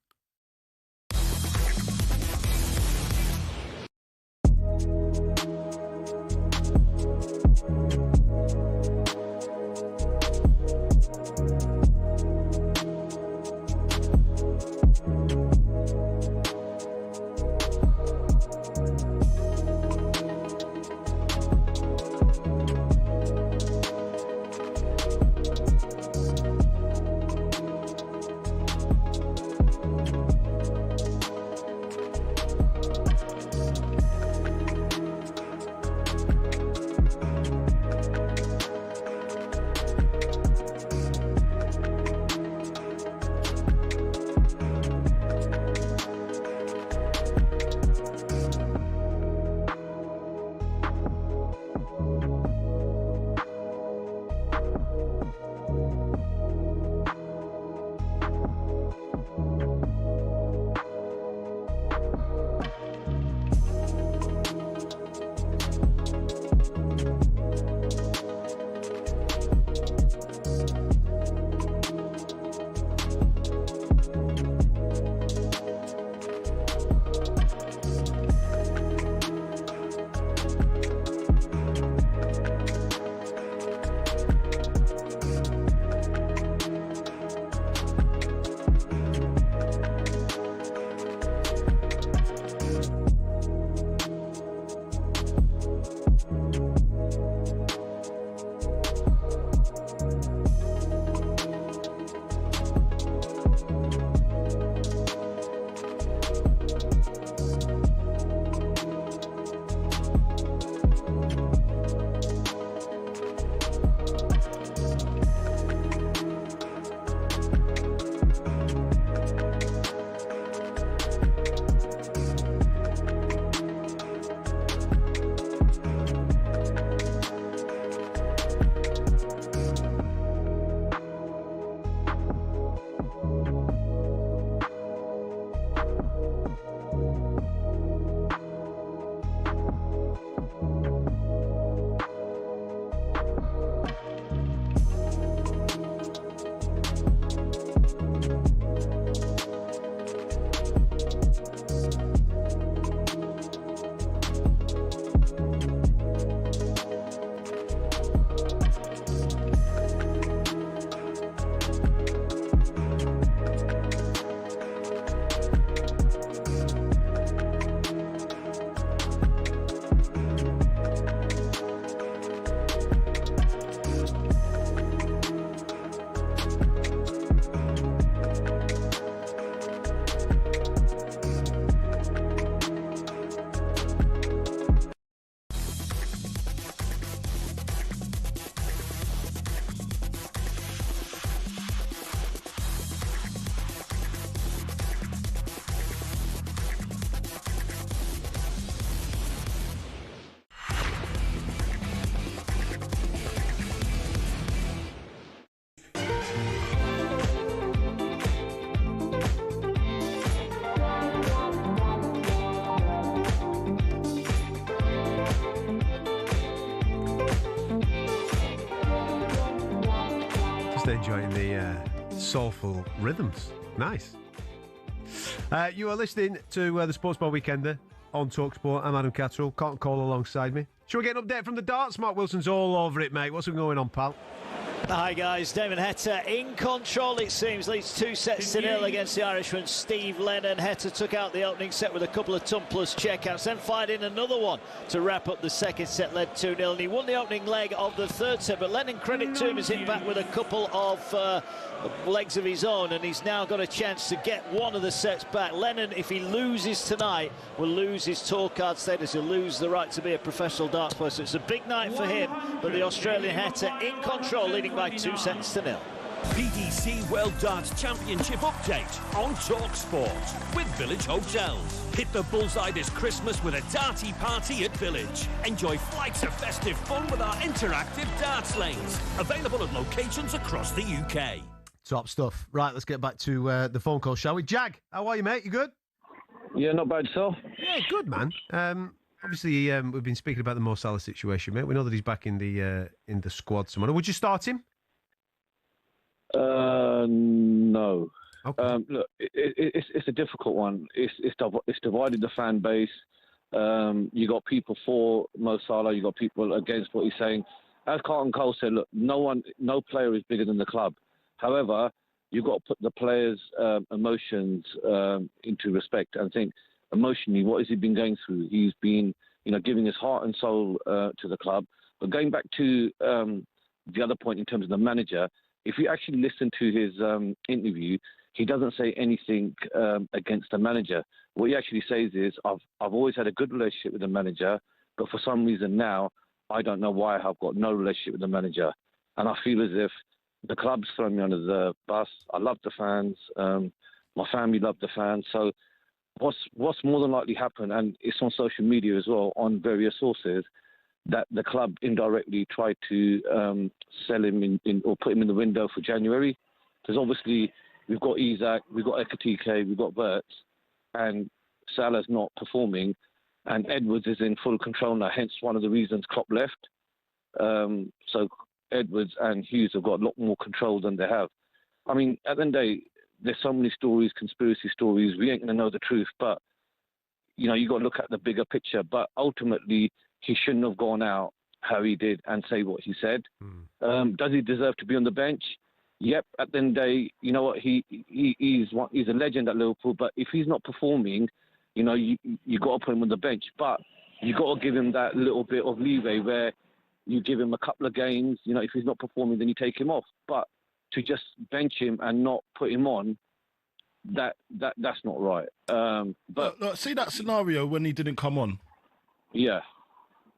enjoying the soulful rhythms. Nice. You are listening to the Sports Bar Weekender on talkSPORT. I'm Adam Catterall, Carlton Cole alongside me. Shall we get an update from the darts? Mark Wilson's all over it, mate. What's going on, pal? Hi guys, Damon Heta in control it seems, leads 2-0 against the Irishman Steve Lennon. Heta took out the opening set with a couple of tumpless checkouts, then fired in another one to wrap up the second set, led 2-0, and he won the opening leg of the third set. But Lennon, credit to him, has hit back with a couple of legs of his own, and he's now got a chance to get one of the sets back. Lennon, if he loses tonight, will lose his tour card status. He'll lose the right to be a professional darts player. So it's a big night for him, but the Australian Heta in control, leading by 2-0. PDC World Darts Championship update on talkSPORT with Village Hotels. Hit the bullseye this Christmas with a darty party at Village. Enjoy flights of festive fun with our interactive darts lanes, available at locations across the UK. Top stuff. Right, let's get back to the phone call, shall we? Jag, how are you, mate? You good? Yeah, not bad, sir. Yeah, good, man. Obviously, we've been speaking about the Mo Salah situation, mate. We know that he's back in the squad tomorrow. Would you start him? No. Okay. Look, it's a difficult one. It's divided the fan base. You got people for Mo Salah. You got people against what he's saying. As Carlton Cole said, look, no player is bigger than the club. However, you've got to put the players' emotions into respect and think emotionally, what has he been going through? He's been, giving his heart and soul to the club. But going back to the other point in terms of the manager, if you actually listen to his interview, he doesn't say anything against the manager. What he actually says is, I've always had a good relationship with the manager, but for some reason now, I don't know why I've got no relationship with the manager. And I feel as if the club's thrown me under the bus. I love the fans. My family love the fans. So what's more than likely happened, and it's on social media as well, on various sources, that the club indirectly tried to sell him in or put him in the window for January. Because obviously we've got Isak, we've got Ekatike, we've got Wirtz, and Salah's not performing, and Edwards is in full control now, hence one of the reasons Klopp left. So Edwards and Hughes have got a lot more control than they have. I mean, at the end of the day, there's so many stories, conspiracy stories, we ain't going to know the truth, but, you got to look at the bigger picture. But ultimately, he shouldn't have gone out how he did and say what he said. Does he deserve to be on the bench? Yep. At the end of the day, you know what? He's a legend at Liverpool. But if he's not performing, you got to put him on the bench. But you got to give him that little bit of leeway where you give him a couple of games. If he's not performing, then you take him off. But to just bench him and not put him on, that's not right. But look, see that scenario when he didn't come on. Yeah.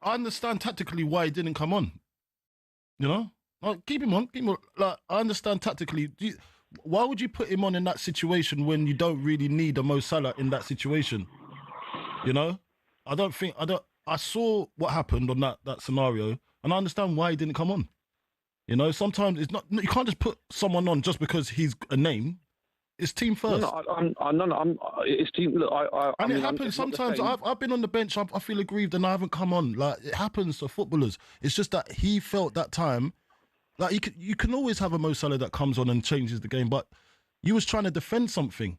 I understand tactically why he didn't come on. Like, keep him on. Like, I understand tactically. Why would you put him on in that situation when you don't really need a Mo Salah in that situation? I saw what happened on that scenario, and I understand why he didn't come on. Sometimes it's not. You can't just put someone on just because he's a name. It's team first. It's team. Look, it happens sometimes. I've been on the bench. I feel aggrieved, and I haven't come on. Like, it happens to footballers. It's just that he felt that time. Like, you can always have a Mo Salah that comes on and changes the game, but you was trying to defend something,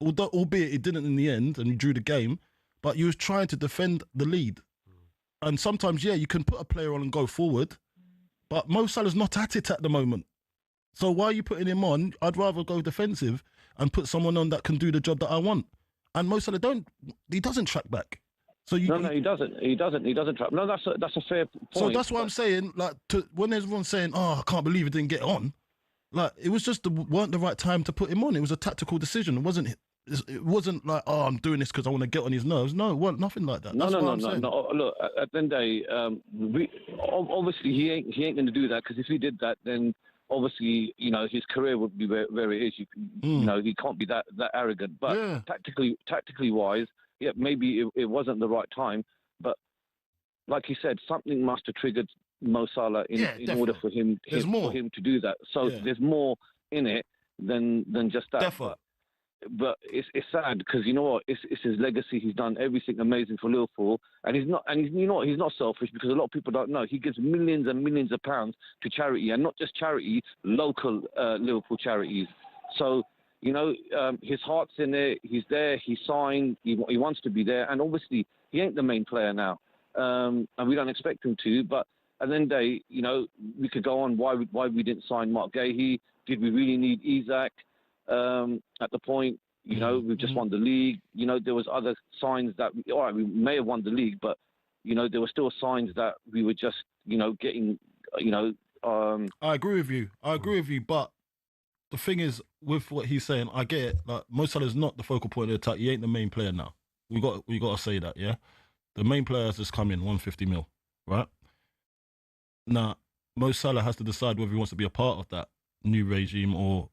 albeit it didn't in the end, and you drew the game. But you was trying to defend the lead, and sometimes, you can put a player on and go forward, but Mo Salah's not at it at the moment. So why are you putting him on? I'd rather go defensive and put someone on that can do the job that I want. And Mo Salah doesn't track back. So he doesn't. He doesn't track. No, that's a fair point. So that's what I'm saying. Like, when everyone's saying, "Oh, I can't believe he didn't get on," like, it was just weren't the right time to put him on. It was a tactical decision. It wasn't like, "Oh, I'm doing this because I want to get on his nerves." No, it wasn't nothing like that. No. Look, at the end of the day, obviously he ain't going to do that, because if he did that, then obviously, his career would be where it is. He can't be that arrogant. But tactically wise, maybe it wasn't the right time. But like you said, something must have triggered Mo Salah in order for him to do that. So there's more in it than just that. Definitely. but it's sad because you know what? It's his legacy. He's done everything amazing for Liverpool, and he's not. And you know what? He's not selfish because a lot of people don't know. He gives millions and millions of pounds to charity, and not just charity, local Liverpool charities. So you know, his heart's in it. He's there. He's signed. He wants to be there, and obviously he ain't the main player now, and we don't expect him to. But at the end of the day, you know, we could go on why we didn't sign Mark Gahey. Did we really need Isak? At the point, you know, we've just won the league. You know, there was other signs that, all right, we may have won the league, but, you know, there were still signs that we were just, you know, getting, you know... I agree with you. But the thing is, with what he's saying, I get it. Like, Mo Salah's not the focal point of the attack. He ain't the main player now. We got to say that, yeah? The main player has just come in, 150 mil, right? Now, Mo Salah has to decide whether he wants to be a part of that new regime or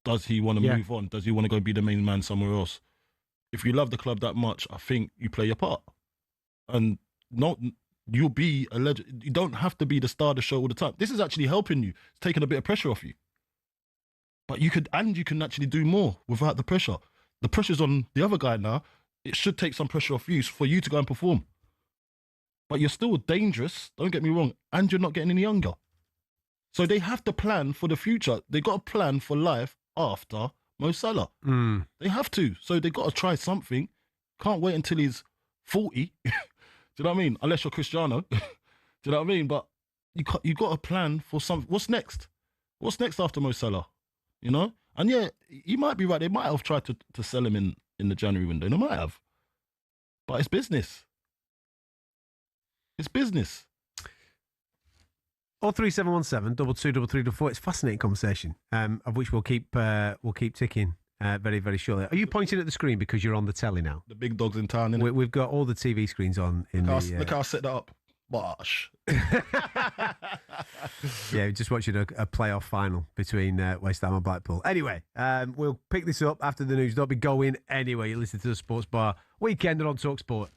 does he want to move on? Does he want to go be the main man somewhere else? If you love the club that much, I think you play your part. And you'll be a legend. You don't have to be the star of the show all the time. This is actually helping you. It's taking a bit of pressure off you. But you can actually do more without the pressure. The pressure's on the other guy now. It should take some pressure off you for you to go and perform. But you're still dangerous, don't get me wrong, and you're not getting any younger. So they have to plan for the future. They got to plan for life after Mo Salah. They have to. So they got to try something. Can't wait until he's 40. Do you know what I mean? Unless you're Cristiano. Do you know what I mean? But you got to plan for something. What's next? What's next after Mo Salah? You know? And yeah, you might be right. They might have tried to sell him in the January window. They might have. But it's business. It's business. 03717 223344. It's a fascinating conversation, of which we'll keep ticking very, very shortly. Are you pointing at the screen because you're on the telly now? The big dog's in town, innit? We've got all the TV screens on. Look how I set that up. Bosh. Yeah, just watching a playoff final between West Ham and Blackpool. Anyway, we'll pick this up after the news. Don't be going anywhere. You listen to the Sports Bar Weekend on talkSPORT.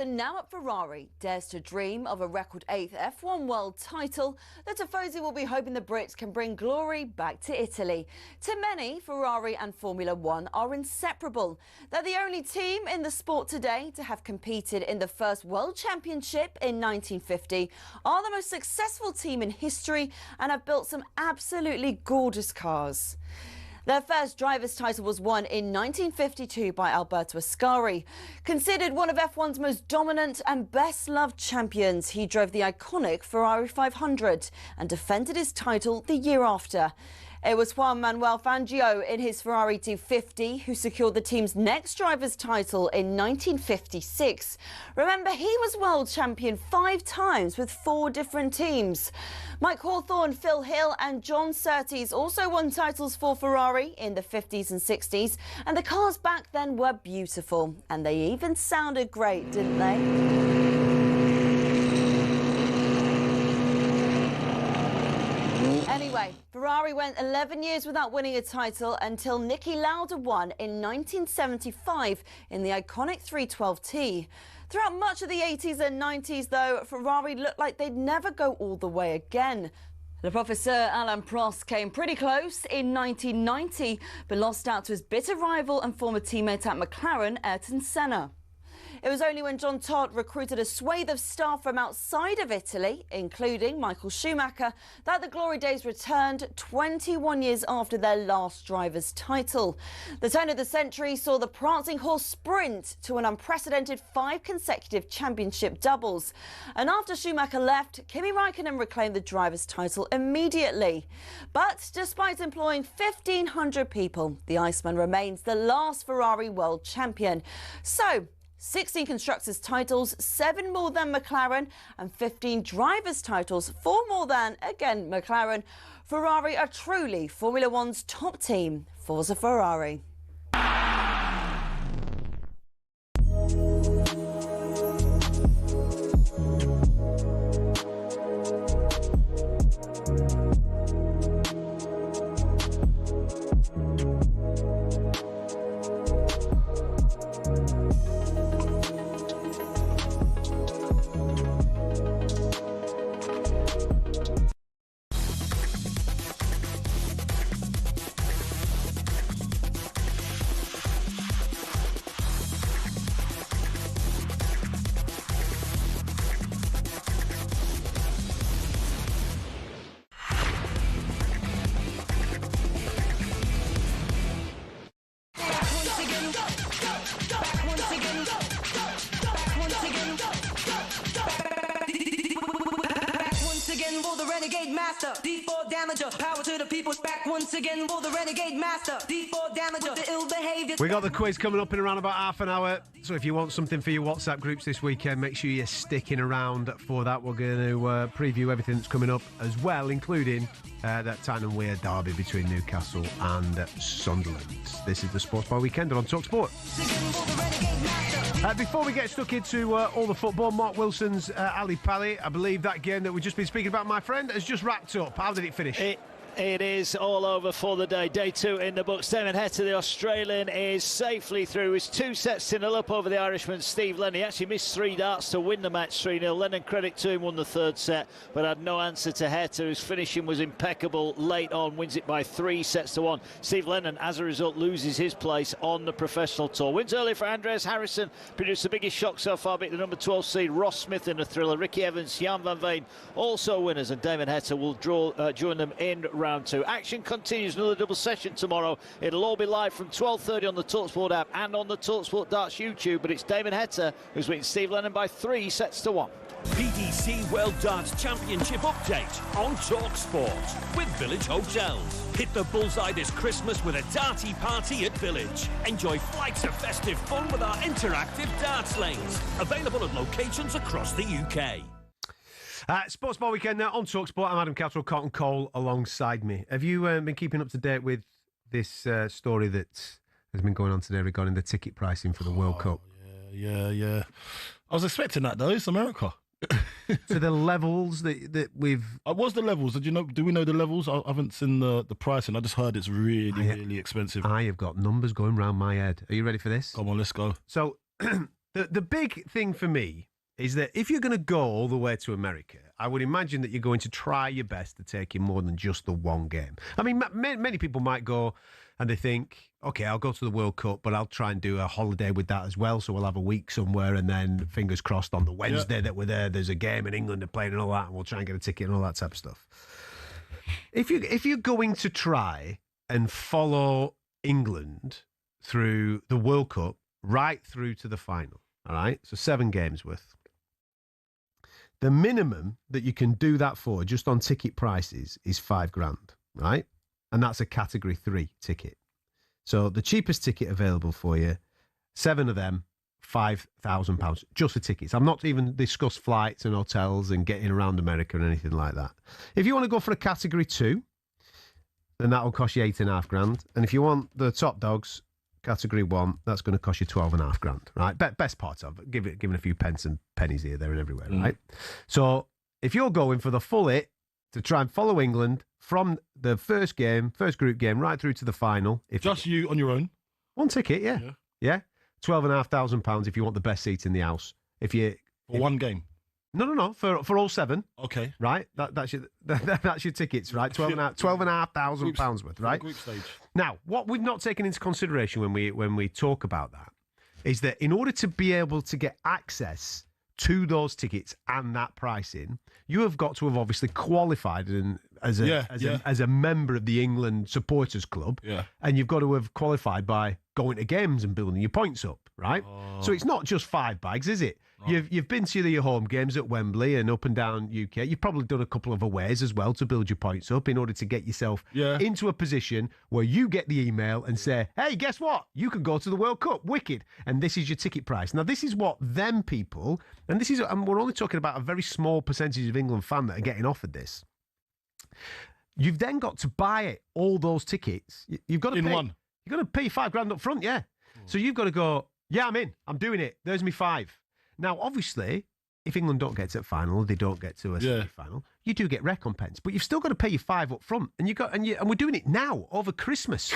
Hamilton, now at Ferrari, dares to dream of a record 8th F1 world title. The Tifosi will be hoping the Brits can bring glory back to Italy. To many, Ferrari and Formula One are inseparable. They're the only team in the sport today to have competed in the first World Championship in 1950, are the most successful team in history, and have built some absolutely gorgeous cars. Their first driver's title was won in 1952 by Alberto Ascari. Considered one of F1's most dominant and best-loved champions, he drove the iconic Ferrari 500 and defended his title the year after. It was Juan Manuel Fangio in his Ferrari 250 who secured the team's next driver's title in 1956. Remember, he was world champion 5 times with 4 different teams. Mike Hawthorne, Phil Hill and John Surtees also won titles for Ferrari in the 50s and 60s, and the cars back then were beautiful, and they even sounded great, didn't they? Anyway, Ferrari went 11 years without winning a title until Niki Lauda won in 1975 in the iconic 312T. Throughout much of the 80s and 90s, though, Ferrari looked like they'd never go all the way again. Le Professeur Alain Prost came pretty close in 1990, but lost out to his bitter rival and former teammate at McLaren, Ayrton Senna. It was only when John Todt recruited a swathe of staff from outside of Italy, including Michael Schumacher, that the glory days returned 21 years after their last driver's title. The turn of the century saw the prancing horse sprint to an unprecedented 5 consecutive championship doubles. And after Schumacher left, Kimi Raikkonen reclaimed the driver's title immediately. But despite employing 1,500 people, the Iceman remains the last Ferrari world champion. So, 16 constructors' titles, 7 more than McLaren, and 15 drivers' titles, 4 more than, again, McLaren. Ferrari are truly Formula One's top team. Forza Ferrari. D4 damager, power to the people, back once again for the renegade master. D4 damager, the ill behavior. We got the quiz coming up in around about half an hour, so if you want something for your WhatsApp groups this weekend, make sure you're sticking around for that. We're going to preview everything that's coming up as well, including that Tyne Wear derby between Newcastle and Sunderland. This is the Sports Bar Weekend on talkSPORT. Before we get stuck into all the football, Mark Wilson's Ali Pali, I believe that game that we've just been speaking about, my friend, has just wrapped up. How did it finish? It is all over for the day. Day 2 in the books. Damon Heta, the Australian, is safely through. It's 2 sets to 0 up over the Irishman, Steve Lennon. He actually missed 3 darts to win the match 3-0. Lennon, credit to him, won the 3rd set, but had no answer to Heta, whose finishing was impeccable late on, wins it by 3 sets to 1. Steve Lennon, as a result, loses his place on the professional tour. Wins early for Andreas Harrison, produced the biggest shock so far, beat the number 12 seed Ross Smith in a thriller. Ricky Evans, Jan van Veen, also winners, and Damon Heta will join them in round 2. Action continues, another double session tomorrow. It'll all be live from 12:30 on the talkSPORT app and on the talkSPORT Darts YouTube, but it's Damon Heta who's beaten Steve Lennon by 3 sets to 1. PDC World Darts Championship update on talkSPORT with Village Hotels. Hit the bullseye this Christmas with a darty party at Village. Enjoy flights of festive fun with our interactive darts lanes. Available at locations across the UK. Sports Bar Weekend now on talkSPORT. I'm Adam Catterall Carlton Cole alongside me. Have you been keeping up to date with this story that has been going on today regarding the ticket pricing for the World Cup? Yeah. I was expecting that though. It's America. So the levels that we've... What's the levels? Do we know the levels? I haven't seen the pricing. I just heard it's really expensive. I have got numbers going round my head. Are you ready for this? Come on, let's go. So The big thing for me is that if you're going to go all the way to America, I would imagine that you're going to try your best to take in more than just the one game. I mean, many people might go and they think, okay, I'll go to the World Cup, but I'll try and do a holiday with that as well. So we'll have a week somewhere, and then fingers crossed on the Wednesday that we're there's a game in England, they're playing and all that, and we'll try and get a ticket and all that type of stuff. If you're going to try and follow England through the World Cup right through to the final, all right, so 7 games worth, the minimum that you can do that for just on ticket prices is $5,000, right? And that's a Category 3 ticket. So the cheapest ticket available for you, 7 of them, £5,000 just for tickets. I'm not even discuss flights and hotels and getting around America and anything like that. If you want to go for a Category 2, then that will cost you $8,500. And if you want the top dogs, Category 1, that's going to cost you $12,500, right? Best part of it, giving a few pence and pennies here, there, and everywhere, right? So if you're going for the full it to try and follow England from the first group game, right through to the final, just you on your own, one ticket, yeah, £12,500 if you want the best seat in the house. For one game. No, for all 7. Okay, right. That's your tickets, right? £12,500 worth, right? Group stage. Now, what we've not taken into consideration when we talk about that is that in order to be able to get access to those tickets and that pricing, you have got to have obviously qualified as a member of the England Supporters Club, and you've got to have qualified by going to games and building your points up, right? So it's not just 5 bags, is it? You've been to your home games at Wembley and up and down UK. You've probably done a couple of aways as well to build your points up in order to get yourself into a position where you get the email and say, hey, guess what? You can go to the World Cup. Wicked. And this is your ticket price. Now, this is what them people, and we're only talking about a very small percentage of England fan that are getting offered this. You've then got to buy all those tickets. You've got to You've got to pay $5,000 up front, So you've got to go, I'm in. I'm doing it. There's me 5. Now, obviously, if England don't get to the final, they don't get to a semi-final, you do get recompense, but you've still got to pay your 5 up front, and we're doing it now over Christmas,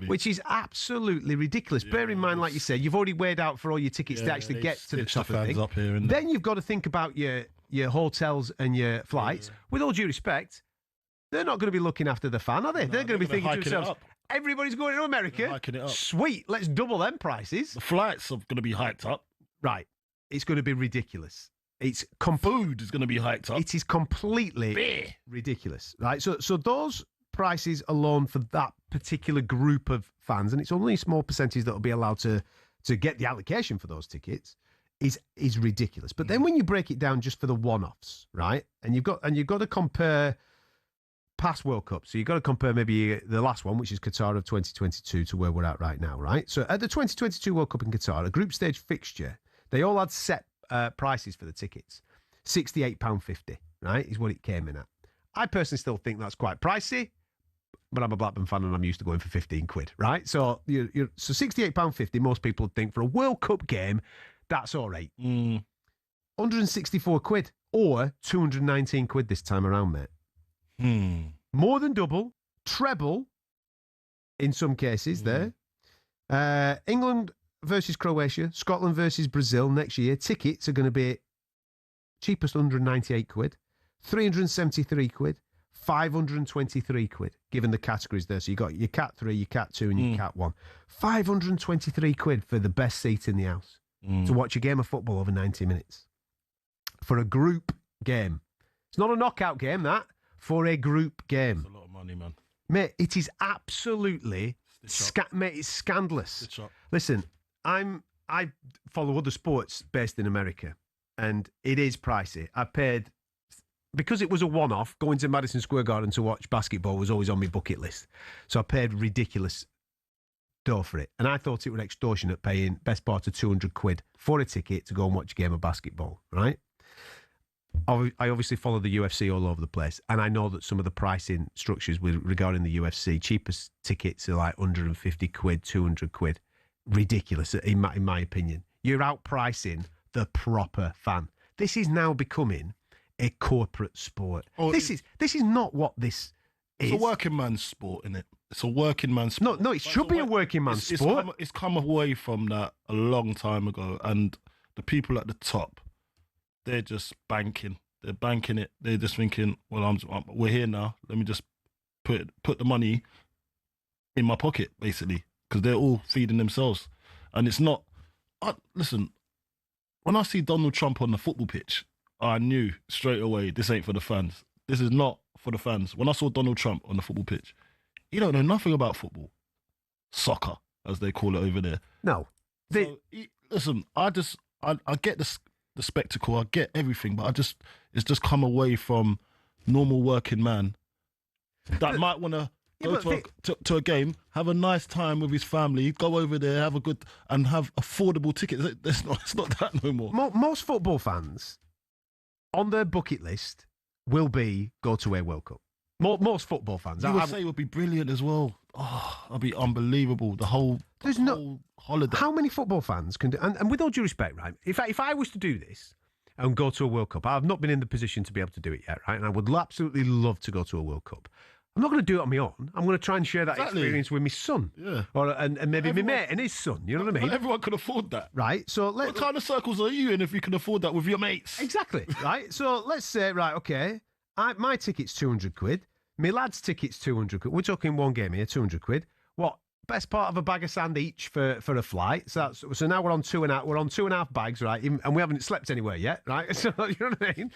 which is absolutely ridiculous. Bear in mind, like you said, you've already weighed out for all your tickets to actually get to the top of thing. Up here, then you've got to think about your hotels and your flights. With all due respect, they're not going to be looking after the fan, are they? They're going to be thinking to themselves, everybody's going to America. Sweet, let's double them prices. The flights are going to be hiked up. Right. It's going to be ridiculous. Food is going to be hiked up. It is completely ridiculous, right? So those prices alone for that particular group of fans, and it's only a small percentage that will be allowed to get the allocation for those tickets, is ridiculous. But then when you break it down just for the one-offs, right? And you've got to compare past World Cups. So you've got to compare maybe the last one, which is Qatar of 2022, to where we're at right now, right? So at the 2022 World Cup in Qatar, a group stage fixture, they all had set prices for the tickets. £68.50, right, is what it came in at. I personally still think that's quite pricey, but I'm a Blackburn fan and I'm used to going for 15 quid, right? So so £68.50, most people would think for a World Cup game, that's all right. 164 quid or 219 quid this time around, mate. More than double, treble in some cases there. England versus Croatia, Scotland versus Brazil next year. Tickets are going to be cheapest 198 quid, 373 quid, 523 quid, given the categories there. So you got your Cat 3, your Cat 2 and your Cat 1. 523 quid for the best seat in the house to watch a game of football over 90 minutes. For a group game. It's not a knockout game, that. For a group game. That's a lot of money, man. Mate, it is absolutely... Mate, it's scandalous. Listen, I follow other sports based in America, and it is pricey. I paid, because it was a one-off, going to Madison Square Garden to watch basketball was always on my bucket list. So I paid ridiculous dough for it. And I thought it was extortionate paying best part of 200 quid for a ticket to go and watch a game of basketball, right? I obviously follow the UFC all over the place, and I know that some of the pricing structures regarding the UFC, cheapest tickets are like 150 quid, 200 quid. Ridiculous, in my opinion. You're outpricing the proper fan. This is now becoming a corporate sport. This is not what this is. It's a working man's sport, isn't it? it's a working man's sport. No, it should be a working man's sport. It's come away from that a long time ago, and the people at the top, they're just banking. They're banking it. They're just thinking, well, we're here now. Let me just put the money in my pocket, basically, because they're all feeding themselves. And it's not... listen, when I see Donald Trump on the football pitch, I knew straight away, this ain't for the fans. This is not for the fans. When I saw Donald Trump on the football pitch, he don't know nothing about football. Soccer, as they call it over there. No. Listen, I get the spectacle, I get everything, but it's just come away from normal working man that might want to go to a game, have a nice time with his family, go over there, have affordable tickets. It's not that no more. Most football fans, on their bucket list, will be go to a World Cup. Most football fans. You would say it would be brilliant as well. Oh, it'd be unbelievable. The whole holiday. How many football fans can do? And with all due respect, right? If I was to do this and go to a World Cup, I've not been in the position to be able to do it yet, right? And I would absolutely love to go to a World Cup. I'm not going to do it on my own. I'm going to try and share that experience with my son. Yeah. And maybe my mate and his son. You know what I mean? Everyone can afford that. Right. So what kind of circles are you in if you can afford that with your mates? Exactly. Right. So let's say, right, okay, my ticket's 200 quid. My lad's ticket's 200 quid. We're talking one game here, 200 quid. What? Best part of a bag of sand each for a flight. So now we're on 2.5 bags, right? And we haven't slept anywhere yet, right? So you know what I mean.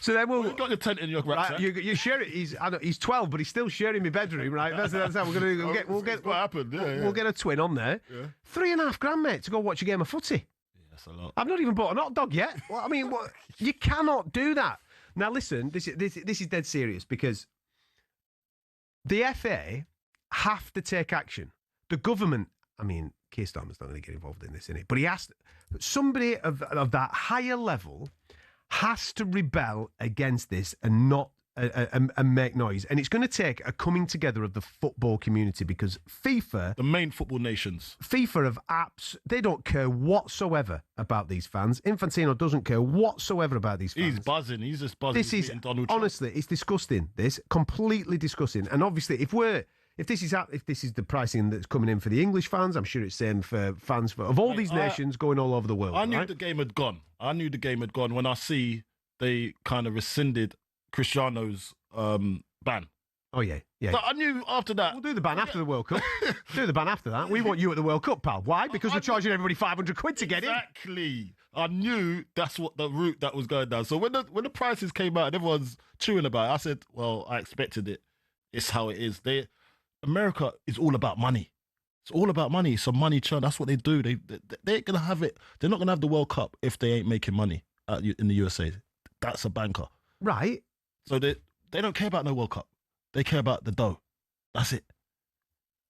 So then you've got your tent in your rucksack. Right, you share it. He's 12, but he's still sharing my bedroom, right? That's how we're going to get. We'll get a twin on there. Yeah. $3,500, mate, to go watch a game of footy. Yeah, that's a lot. I've not even bought an hot dog yet. Well, I mean, you cannot do that. Now listen, this is dead serious because the FA have to take action. The government, I mean, Keir Starmer's not going to get involved in this, innit? But he has to, somebody of that higher level has to rebel against this and not and make noise. And it's going to take a coming together of the football community because FIFA, the main football nations, FIFA have apps. They don't care whatsoever about these fans. Infantino doesn't care whatsoever about these fans. He's buzzing. He's just buzzing. This is honestly, it's disgusting. This completely disgusting. And obviously, if this is the pricing that's coming in for the English fans, I'm sure it's saying for fans of all these nations going all over the world. I knew the game had gone. When I see they kind of rescinded Cristiano's ban. Oh, yeah. So I knew after that. We'll do the ban after the World Cup. Do the ban after that. We want you at the World Cup, pal. Why? Because we're charging everybody 500 quid to get in. Exactly. I knew that's what the route that was going down. So when the prices came out and everyone's chewing about it, I said, well, I expected it. It's how it is. America is all about money. It's all about money. It's a money churn. That's what they do. They ain't going to have it. They're not going to have the World Cup if they ain't making money in the USA. That's a banker. Right. So they don't care about no World Cup. They care about the dough. That's it.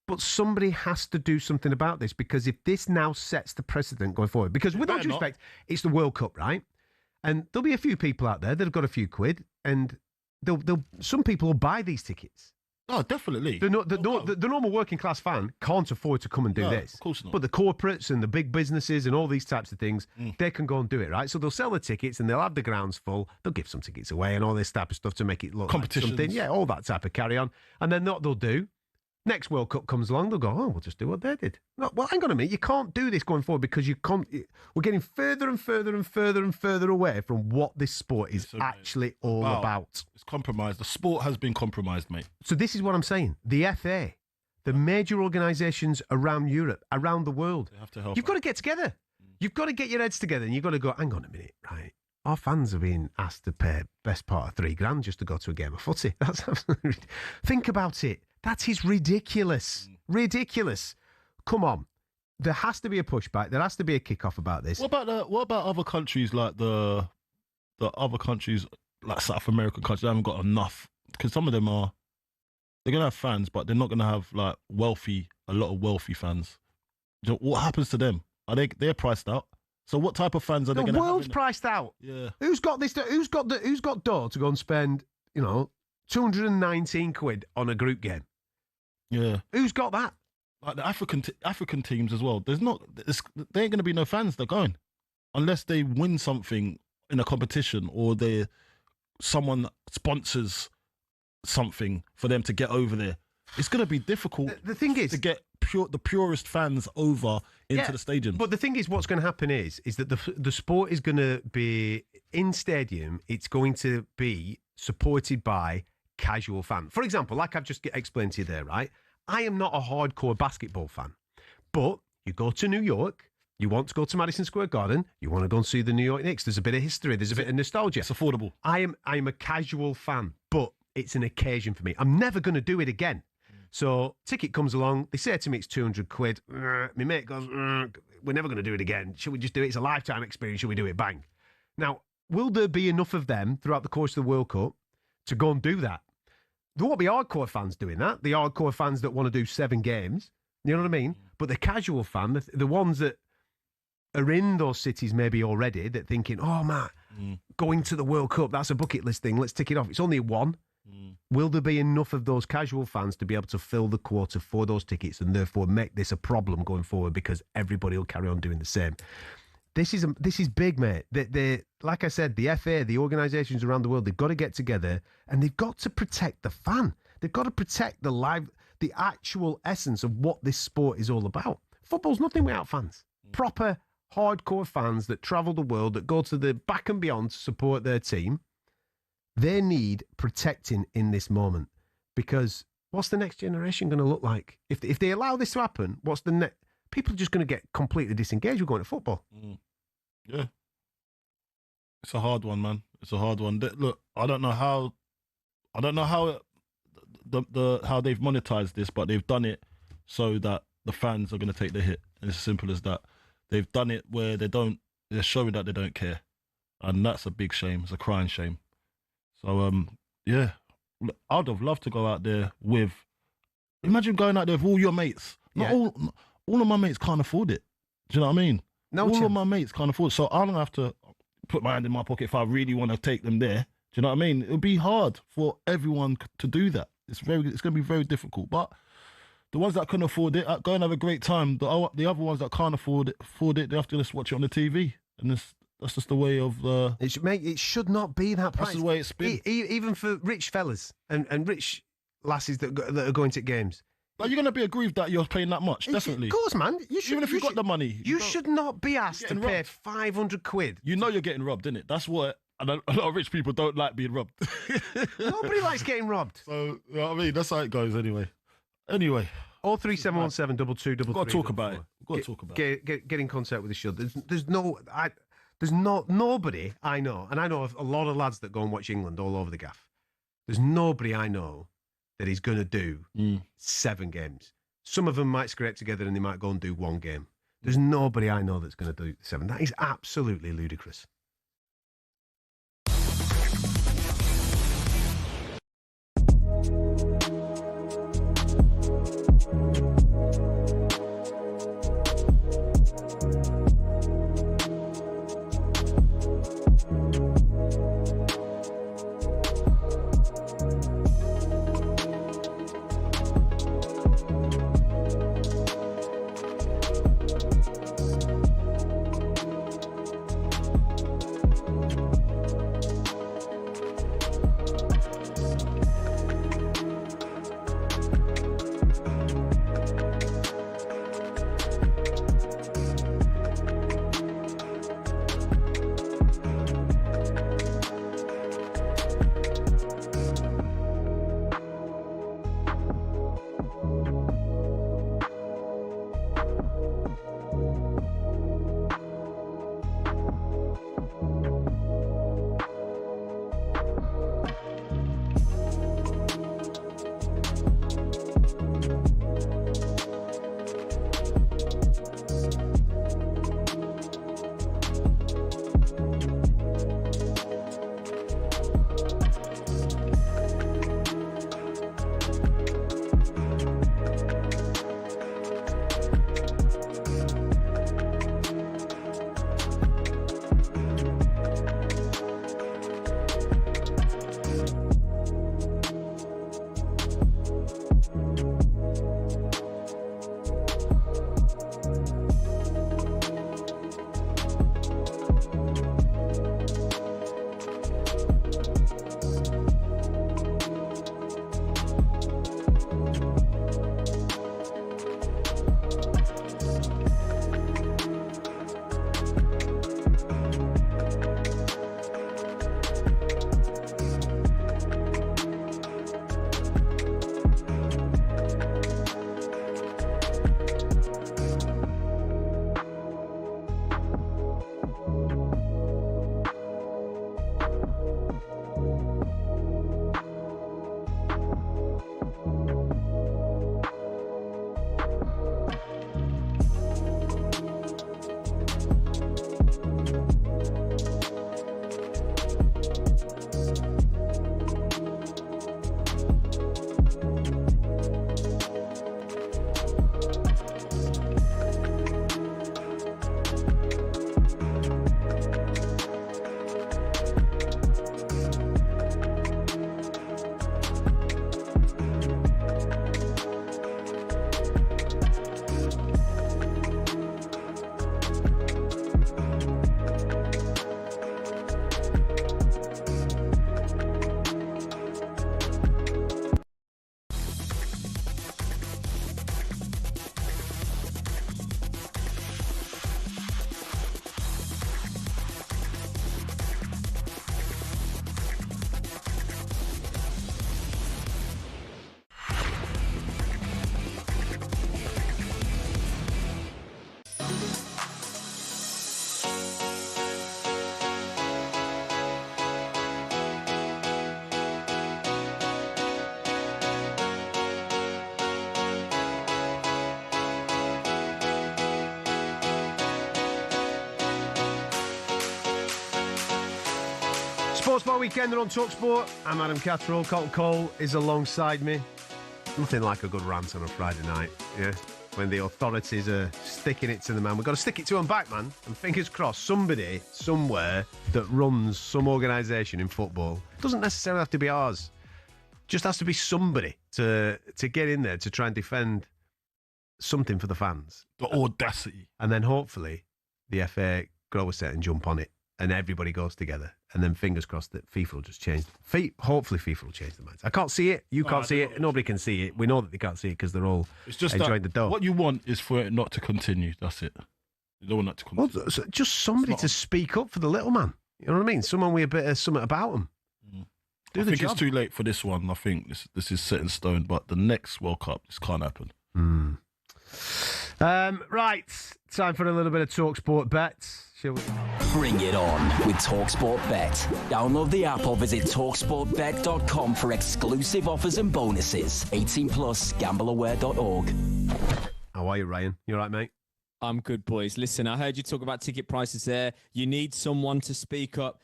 But somebody has to do something about this because if this now sets the precedent going forward, because with all due respect, it's the World Cup, right? And there'll be a few people out there that have got a few quid and some people will buy these tickets. Oh, definitely. The normal working class fan can't afford to come and do this. Of course not. But the corporates and the big businesses and all these types of things, they can go and do it, right? So they'll sell the tickets and they'll have the grounds full. They'll give some tickets away and all this type of stuff to make it look like something. Yeah, all that type of carry on. And then what they'll do, next World Cup comes along, they'll go, oh, we'll just do what they did. No, well, hang on a minute. You can't do this going forward because we're getting further and further and further and further away from what this sport is actually all about. It's compromised. The sport has been compromised, mate. So this is what I'm saying. The FA, the major organisations around Europe, around the world, they have to help. You've got to get together. You've got to get your heads together and you've got to go, hang on a minute, right? Our fans are being asked to pay best part of $3,000 just to go to a game of footy. That's absolutely... Think about it. That is ridiculous. Ridiculous. Come on. There has to be a pushback. There has to be a kick-off about this. What about other countries like the other countries like South American countries that haven't got enough? Because some of them they're going to have fans, but they're not going to have like a lot of wealthy fans. What happens to them? They're priced out? So what type of fans are they going to have? The world's priced out. Yeah. Who's got dough to go and spend, 219 quid on a group game? Yeah. Who's got that? Like the African teams as well. There ain't going to be no fans that are going unless they win something in a competition or someone sponsors something for them to get over there. it's going to be difficult. The thing is to get the purest fans over into the stadium. But the thing is, what's going to happen is that the sport is going to be in stadium. It's going to be supported by casual fans. For example, like I've just explained to you there, right? I am not a hardcore basketball fan, but you go to New York. You want to go to Madison Square Garden. You want to go and see the New York Knicks. There's a bit of history. There's a bit of nostalgia. It's affordable. I am a casual fan, but it's an occasion for me. I'm never going to do it again. So ticket comes along. They say to me it's 200 quid. My mate goes, we're never going to do it again. Should we just do it? It's a lifetime experience. Should we do it? Bang. Now, will there be enough of them throughout the course of the World Cup to go and do that? There won't be hardcore fans doing that. The hardcore fans that want to do 7 games. You know what I mean? But the casual fan, the ones that are in those cities maybe already, that thinking, oh, Matt, going to the World Cup, that's a bucket list thing. Let's tick it off. It's only one. Will there be enough of those casual fans to be able to fill the quota for those tickets and therefore make this a problem going forward because everybody will carry on doing the same? This is big, mate. They like I said, the FA, the organisations around the world, they've got to get together and they've got to protect the fan. They've got to protect the actual essence of what this sport is all about. Football's nothing without fans. Proper hardcore fans that travel the world, that go to the back and beyond to support their team. They need protecting in this moment, because what's the next generation going to look like? If they allow this to happen, what's the next? People are just going to get completely disengaged with going to football. Yeah. It's a hard one, man. It's a hard one. Look, I don't know how how they've monetized this, but they've done it so that the fans are going to take the hit. And it's as simple as that. They've done it where they're showing that they don't care. And that's a big shame. It's a crying shame. So, yeah, I'd have loved to go out there with, imagine going out there with all your mates. Not all of my mates can't afford it. Do you know what I mean? All of my mates can't afford it. So I don't have to put my hand in my pocket if I really want to take them there. Do you know what I mean? It'll be hard for everyone to do that. It's going to be very difficult. But the ones that can afford it, go and have a great time. The other ones that can't afford it, they have to just watch it on the TV. And that's just the way of... It should not be that price. That's the way it's been. Even for rich fellas and rich lasses that are going to games. Like, you're going to be aggrieved that you're paying that much, definitely. Of course, man. Even if you've got the money. You should not be asked to pay 500 quid. You know you're getting robbed, innit? That's what... And a lot of rich people don't like being robbed. Nobody likes getting robbed. So, you know what I mean? That's how it goes anybody. Anyway. 03717 2233. Got to talk about it. Got to talk about it. Get in contact with the show. There's nobody I know, and I know a lot of lads that go and watch England all over the gaff. There's nobody I know that is going to do 7 games. Some of them might scrape together and they might go and do 1 game. There's nobody I know that's going to do 7. That is absolutely ludicrous. Sports Bar Weekender on talkSPORT. I'm Adam Catterall. Carlton Cole is alongside me. Nothing like a good rant on a Friday night, yeah? When the authorities are sticking it to the man. We've got to stick it to him back, man. And fingers crossed, somebody, somewhere, that runs some organisation in football, doesn't necessarily have to be ours, just has to be somebody to get in there to try and defend something for the fans. The audacity. And then hopefully the FA grow a set and jump on it and everybody goes together. And then fingers crossed that FIFA will just change. Hopefully FIFA will change the minds. I can't see it. You can't see it. Nobody can see it. We know that they can't see it because they're all enjoying the dough. What you want is for it not to continue. That's it. You don't want that to continue. Well, just somebody to speak up for the little man. You know what I mean? Someone with a bit of something about him. I think it's too late for this one. I think this is set in stone. But the next World Cup, this can't happen. Right. Time for a little bit of talkSPORT bets. Shall we? Bring it on with talkSPORT Bet. Download the app or visit talksportbet.com for exclusive offers and bonuses. 18 plus, gambleaware.org. How are you, Ryan? You all right, mate? I'm good, boys. Listen, I heard you talk about ticket prices there. You need someone to speak up.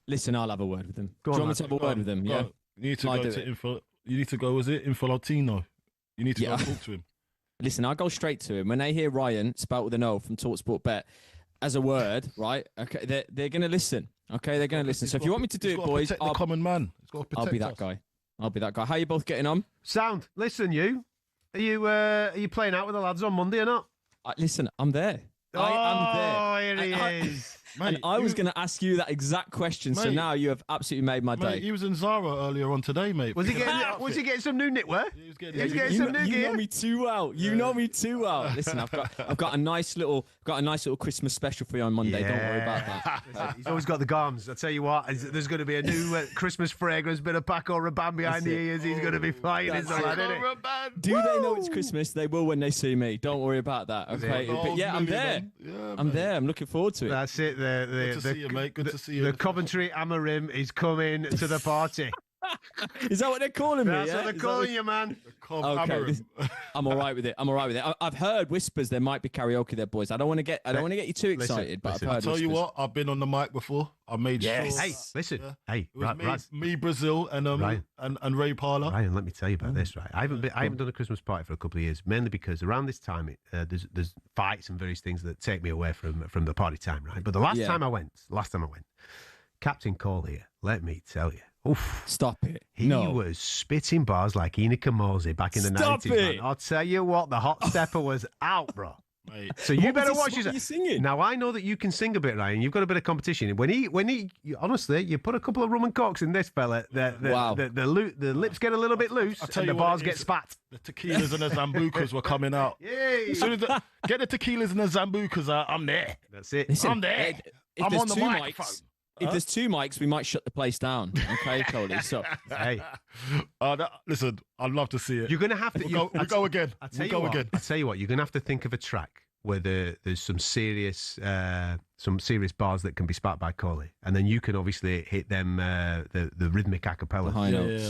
Listen, I'll have a word with them. Do you want me to have a word with them? Yeah. You need to go to Info. You need to go. Was it Infolatino? You need to go and talk to him. Listen, I'll go straight to him. When they hear Ryan, spelt with an O, from talkSPORT Bet, as a word, right? Okay, they're going to listen. Okay, they're going to listen. So if you want me to do it, boys, I'll the common man. I'll be that guy. I'll be that guy. How are you both getting on? Sound. Listen, are you playing out with the lads on Monday or not? Listen, I'm there. I am there. Here he is. Mate, I was going to ask you that exact question, so now you have absolutely made my day. He was in Zara earlier on today, mate. Was he getting some new knitwear? He was getting some new gear. You know me too well. You know me too well. Listen, I've got a nice little Christmas special for you on Monday. Don't worry about that. He's always got the garms. I tell you what, there's going to be a new Christmas fragrance, bit of Paco Rabanne behind the ears. He's going to be flying his lad, isn't it? Do they know it's Christmas? They will when they see me. Don't worry about that. Okay, but yeah, I'm there. I'm there. I'm looking forward to it. That's it. Good to see you, mate. Good to see you. The Coventry Amarim is coming to the party. Is that what they're calling me? That's what they're calling you, man. Okay, I'm all right with it. I've heard whispers there might be karaoke there, boys. I don't want to get you too excited, but I've heard. I'll tell you what, I've been on the mic before. I made sure. Hey, listen. Hey, me, Brazil, and Ray Parler. Ryan, let me tell you about this. Right, I haven't done a Christmas party for a couple of years, mainly because around this time there's fights and various things that take me away from the party time. Right, but the last time I went, Captain Cole here. Let me tell you. Oof. Stop it. He was spitting bars like Ina Kamosi back in the 90s. Man. I'll tell you what, the hot stepper was out, bro. Mate. So you better watch yourself. What are you singing? Now, I know that you can sing a bit, Ryan. You've got a bit of competition. Honestly, you put a couple of rum and cokes in this fella, the lips get a little bit loose and the bars get spat. The tequilas and the Zambucas were coming out. Yay. As soon as get the tequilas and the Zambucas out, I'm there. That's it. Listen, I'm there. I'm on the microphone. If there's two mics, we might shut the place down. Okay, Coley. So, hey, listen, I'd love to see it. You're gonna have to. We'll go again. I tell you what, you're gonna have to think of a track where there's some serious bars that can be spat by Coley, and then you can obviously hit them the rhythmic acapella.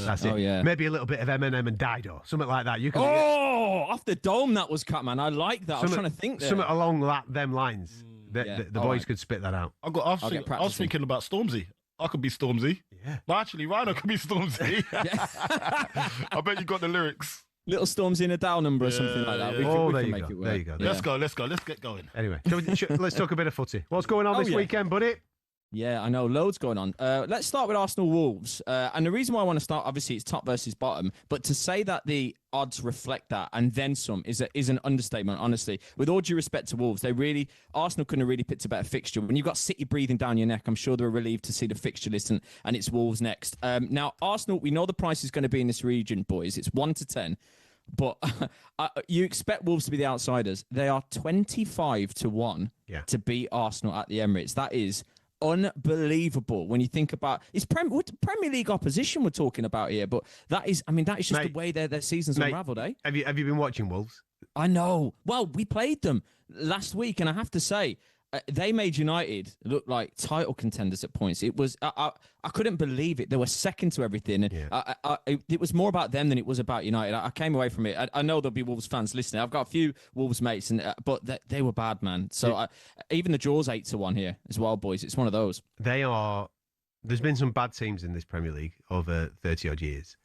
That's it. Yeah. Maybe a little bit of Eminem and Dido, something like that. You can. Off the dome, that was cut, man. I like that. I was trying to think there. Something along them lines. The boys could spit that out. I was thinking about Stormzy. I could be Stormzy. Yeah. But actually, Rhino could be Stormzy. I bet you got the lyrics. Little Stormzy in a Dow number or something like that. We can make it work. There you go. Let's go. Let's get going. Anyway, let's talk a bit of footy. What's going on this weekend, buddy? Yeah, I know. Loads going on. Let's start with Arsenal Wolves. And the reason why I want to start, obviously, it's top versus bottom. But to say that the odds reflect that and then some is an understatement, honestly. With all due respect to Wolves, Arsenal couldn't have really picked a better fixture. When you've got City breathing down your neck, I'm sure they're relieved to see the fixture list and it's Wolves next. Now, Arsenal, we know the price is going to be in this region, boys. It's 1 to 10. But you expect Wolves to be the outsiders. They are 25 to 1 to beat Arsenal at the Emirates. That is unbelievable when you think about it's Premier League opposition we're talking about here, but that is just the way their season's unravelled, eh? Have you been watching Wolves? I know. Well, we played them last week, and I have to say, they made United look like title contenders at points. It was I couldn't believe it. They were second to everything, and it was more about them than it was about United. I came away from it. I know there'll be Wolves fans listening. I've got a few Wolves mates, but they were bad, man. So even the draw's 8 to 1 here as well, boys. It's one of those. They are there's been some bad teams in this Premier League over 30-odd years.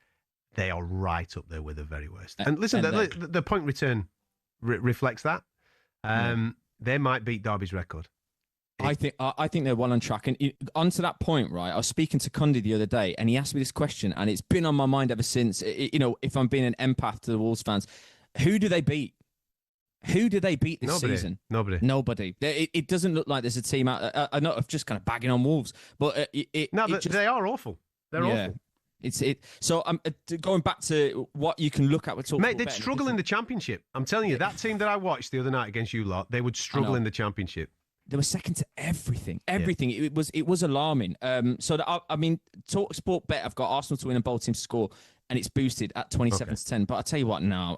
They are right up there with the very worst. And listen, the point return reflects that. They might beat Derby's record. I think they're well on track. And onto that point, right? I was speaking to Cundy the other day, and he asked me this question, and it's been on my mind ever since. If I'm being an empath to the Wolves fans, who do they beat? Who do they beat this season? Nobody. It doesn't look like there's a team out. I know I'm just kind of bagging on Wolves, but they are awful. They're awful. So I'm going back to what you can look at. Mate, they'd struggle in the Championship. I'm telling you, that team that I watched the other night against you lot, they would struggle in the Championship. They were second to everything. Yeah. It was alarming. talkSPORT bet, I've got Arsenal to win and both teams to score, and it's boosted at 27-10. But I'll tell you what now,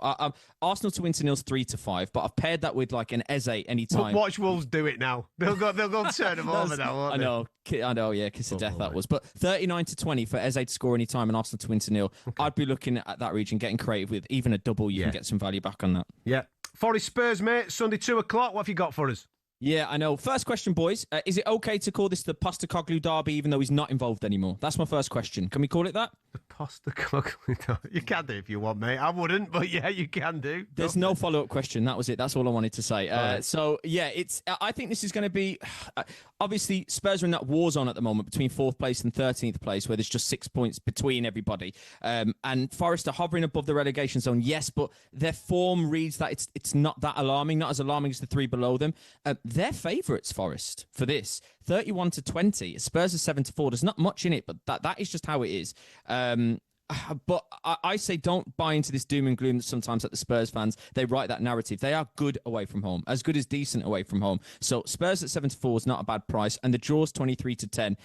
Arsenal to win to nil's 3-5, but I've paired that with like an Eze anytime. Watch Wolves do it now. They'll go turn them over now, won't they? I know, yeah, kiss of death that was. But 39-20 for Eze to score anytime and Arsenal to win to nil. Okay. I'd be looking at that region, getting creative with even a double. You can get some value back on that. Yeah. Forest Spurs, mate, Sunday 2:00. What have you got for us? Yeah, I know. First question, boys. Is it okay to call this the Postecoglou derby even though he's not involved anymore? That's my first question. Can we call it that? The Postecoglou derby. You can do if you want, mate. I wouldn't, but yeah, you can do. There's no follow-up question. That was it. That's all I wanted to say. Right. So, yeah, I think this is going to be... obviously, Spurs are in that war zone at the moment between 4th place and 13th place where there's just 6 points between everybody. And Forest are hovering above the relegation zone, yes, but their form reads that it's not that alarming, not as alarming as the 3 below them. They're favourites, Forest, for this. 31-20. Spurs are 7-4. There's not much in it, but that is just how it is. But I say don't buy into this doom and gloom that sometimes at the Spurs fans, they write that narrative. They are good away from home, as good as decent away from home. So Spurs at 7-4 is not a bad price, and the draw's 23-10.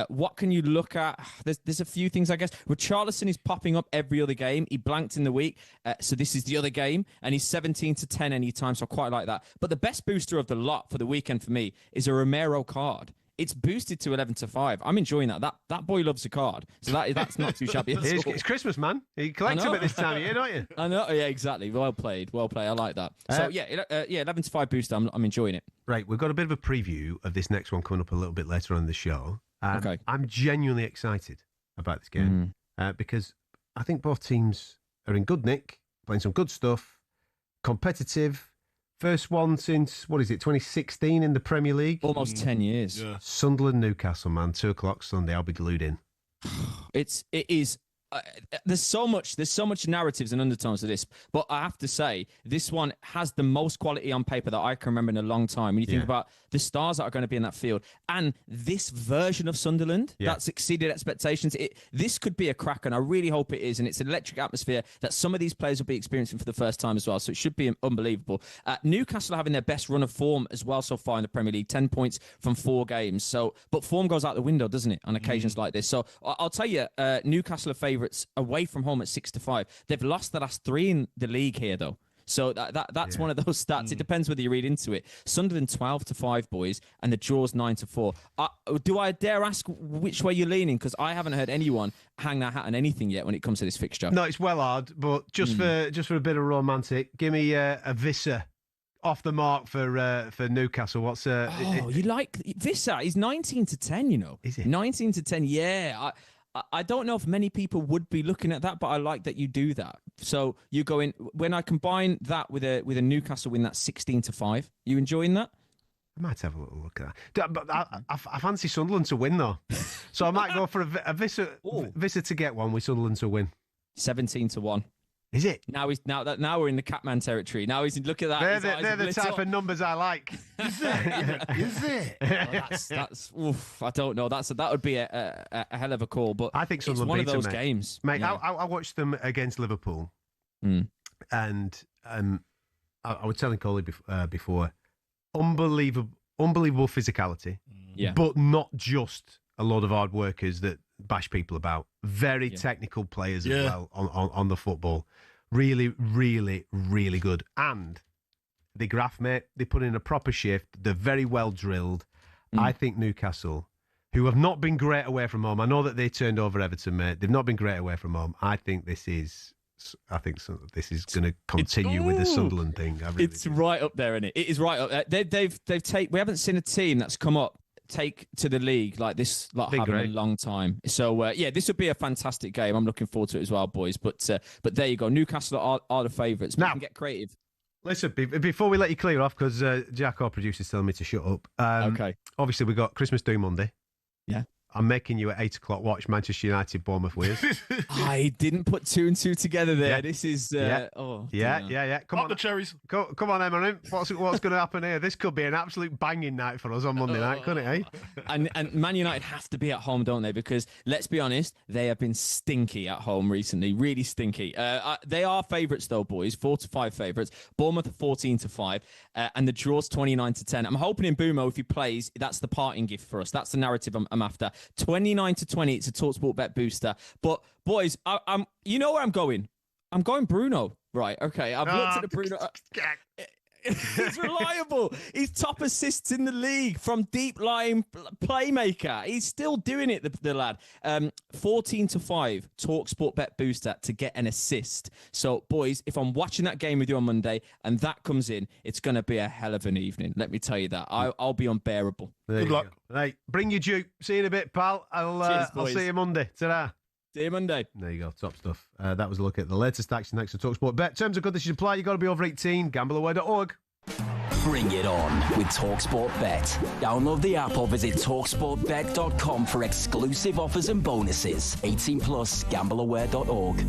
What can you look at? There's a few things, I guess. Richarlison is popping up every other game. He blanked in the week, so this is the other game, and he's 17-10 anytime, so I quite like that. But the best booster of the lot for the weekend for me is a Romero card. It's boosted to 11-5. I'm enjoying that. That boy loves a card, so that's not too shabby. It's Christmas, man. You collect them at this time of year, don't you? I know. Yeah, exactly. Well played. I like that. So 11-5 booster. I'm enjoying it. Right, we've got a bit of a preview of this next one coming up a little bit later on in the show. Okay. I'm genuinely excited about this game because I think both teams are in good nick, playing some good stuff, competitive. First one since, 2016 in the Premier League? Almost 10 years. Yeah. Sunderland, Newcastle, man. 2:00 Sunday. I'll be glued in. It is. There's so much narratives and undertones to this, but I have to say this one has the most quality on paper that I can remember in a long time. When you think about the stars that are going to be in that field and this version of Sunderland that's exceeded expectations, this could be a crack, and I really hope it is. And it's an electric atmosphere that some of these players will be experiencing for the first time as well. So it should be unbelievable. Newcastle are having their best run of form as well so far in the Premier League, 10 points from 4 games. So, but form goes out the window, doesn't it, on occasions like this? So I'll tell you, Newcastle are favourites away from home at 6-5. They've lost the last 3 in the league here, though. So that's one of those stats. It depends whether you read into it. Sunderland 12-5, boys, and the draw's 9-4. Do I dare ask which way you're leaning? Because I haven't heard anyone hang their hat on anything yet when it comes to this fixture. No, it's well hard, but just for a bit of romantic, give me a Visser off the mark for Newcastle. What's you like Visser? He's 19-10. You know, is it 19-10? Yeah. I don't know if many people would be looking at that, but I like that you do that. So you go in when I combine that with a Newcastle win, that's 16-5. You enjoying that? I might have a little look at that. But I fancy Sunderland to win though, so I might go for a Visser to get one with Sunderland to win. 17-1. Is it? Now we're in the Catman territory. Now he's look at that. They're the type of numbers I like. Is it? Is it? That's oof, I don't know. That would be a hell of a call. But I think Sunderland it's one of those them, games, mate. I watched them against Liverpool, and I was telling Coley before, unbelievable physicality, but not just a lot of hard workers that bash people about. Very technical players as well on the football. Really, really, really good. And the graph, mate, they put in a proper shift. They're very well drilled. I think Newcastle, who have not been great away from home, I know that they turned over Everton, mate. They've not been great away from home. I think this is going to continue with the Sunderland thing. It's right up there, isn't it? It is right up there. We haven't seen a team that's come up take to the league like this lot Big have in a great. long time. So, yeah, this would be a fantastic game. I'm looking forward to it as well, boys. But there you go. Newcastle are the favourites. We Now- can get creative. Listen, before we let you clear off, because Jack, our producer's telling me to shut up. Okay. Obviously, we've got Christmas Do Monday. Yeah. I'm making you at 8 o'clock watch Manchester United Bournemouth Wales. I didn't put 2 and 2 together there. Yeah. This is... Yeah. Oh, Yeah. Come Up on, the cherries. come on, Emma. What's going to happen here? This could be an absolute banging night for us on Monday night, couldn't it? Eh? And Man United have to be at home, don't they? Because let's be honest, they have been stinky at home recently, really stinky. They are favourites though, boys, 4-5 favourites. Bournemouth are 14-5, and the draw's 29-10. I'm hoping in Bumo, if he plays, that's the parting gift for us. That's the narrative I'm after. 29-20. It's a talkSPORT bet booster. But boys, I'm you know where I'm going. I'm going Bruno. Right? Okay. I've looked at the Bruno. He's reliable. He's top assists in the league from deep line playmaker. He's still doing it, the lad. 14-5 talkSPORT bet booster to get an assist. So, boys, if I'm watching that game with you on Monday and that comes in, it's going to be a hell of an evening. Let me tell you that. I'll be unbearable. Good luck. Right, bring your due. See you in a bit, pal. I'll see you Monday. Ta-da. See you Monday. There you go, top stuff. That was a look at the latest action next to talkSPORT Bet. Terms of conditions apply. You've got to be over 18. Gambleaware.org. Bring it on with talkSPORT Bet. Download the app or visit talksportbet.com for exclusive offers and bonuses. 18 plus, gambleaware.org.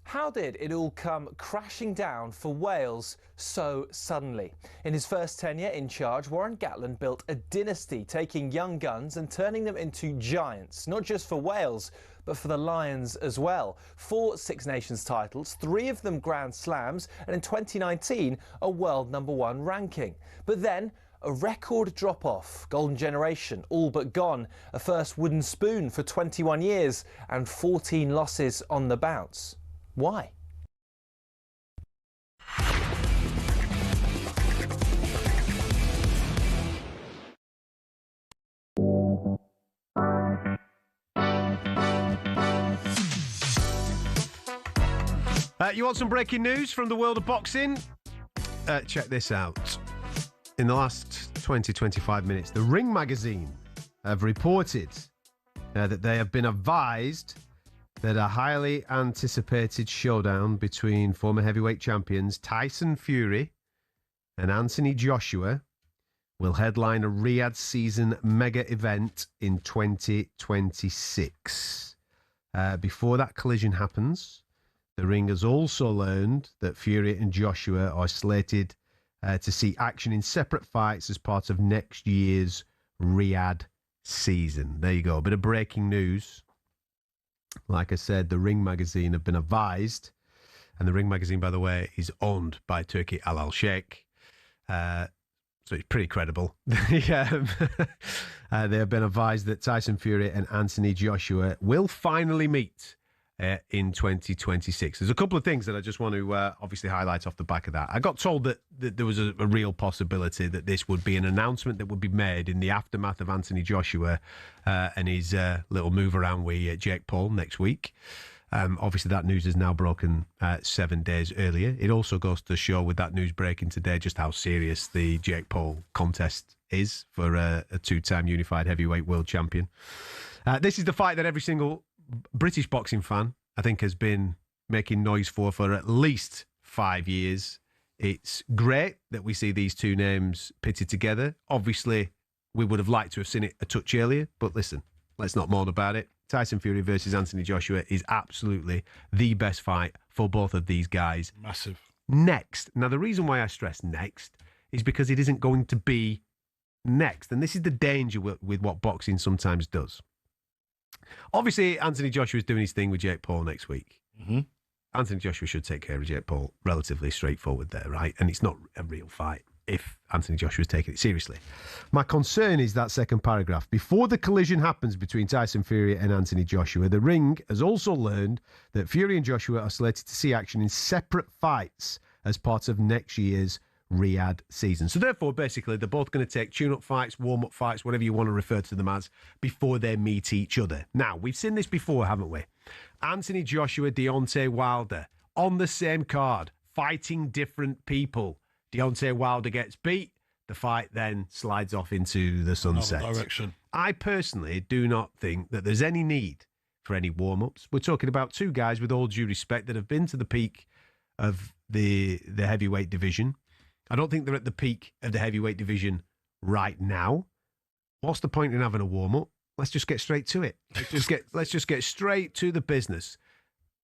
How did it all come crashing down for Wales so suddenly? In his first tenure in charge, Warren Gatland built a dynasty, taking young guns and turning them into giants, not just for Wales, but for the Lions as well. 4 Six Nations titles, 3 of them Grand Slams, and in 2019, a world #1 ranking. But then, a record drop-off, golden generation all but gone, a first wooden spoon for 21 years and 14 losses on the bounce. Why? You want some breaking news from the world of boxing? Check this out. In the last 20-25 minutes, the Ring magazine have reported that they have been advised that a highly anticipated showdown between former heavyweight champions Tyson Fury and Anthony Joshua will headline a Riyadh season mega event in 2026. Before that collision happens, the Ring has also learned that Fury and Joshua are slated to see action in separate fights as part of next year's Riyadh season. There you go, a bit of breaking news. Like I said, the Ring magazine have been advised, and the Ring magazine, by the way, is owned by Turki Al Sheikh, so it's pretty credible. They have been advised that Tyson Fury and Anthony Joshua will finally meet in 2026. There's a couple of things that I just want to obviously highlight off the back of that. I got told that there was a real possibility that this would be an announcement that would be made in the aftermath of Anthony Joshua and his little move around with Jake Paul next week. Obviously, that news is now broken 7 days earlier. It also goes to show with that news breaking today just how serious the Jake Paul contest is for a 2-time unified heavyweight world champion. This is the fight that every single British boxing fan, I think, has been making noise for at least 5 years. It's great that we see these two names pitted together. Obviously, we would have liked to have seen it a touch earlier, but listen, let's not moan about it. Tyson Fury versus Anthony Joshua is absolutely the best fight for both of these guys. Massive. Next. Now, the reason why I stress next is because it isn't going to be next. And this is the danger with what boxing sometimes does. Obviously, Anthony Joshua is doing his thing with Jake Paul next week. Mm-hmm. Anthony Joshua should take care of Jake Paul relatively straightforward there, right? And it's not a real fight if Anthony Joshua is taking it seriously. My concern is that second paragraph. Before the collision happens between Tyson Fury and Anthony Joshua, the Ring has also learned that Fury and Joshua are slated to see action in separate fights as part of next year's Riyadh season. So therefore, basically, they're both going to take tune-up fights, warm-up fights, whatever you want to refer to them as, before they meet each other. Now, we've seen this before, haven't we? Anthony Joshua, Deontay Wilder, on the same card, fighting different people. Deontay Wilder gets beat, the fight then slides off into the sunset. Another direction. I personally do not think that there's any need for any warm-ups. We're talking about two guys, with all due respect, that have been to the peak of the heavyweight division. I don't think they're at the peak of the heavyweight division right now. What's the point in having a warm-up? Let's just get straight to it. Let's just get straight to the business.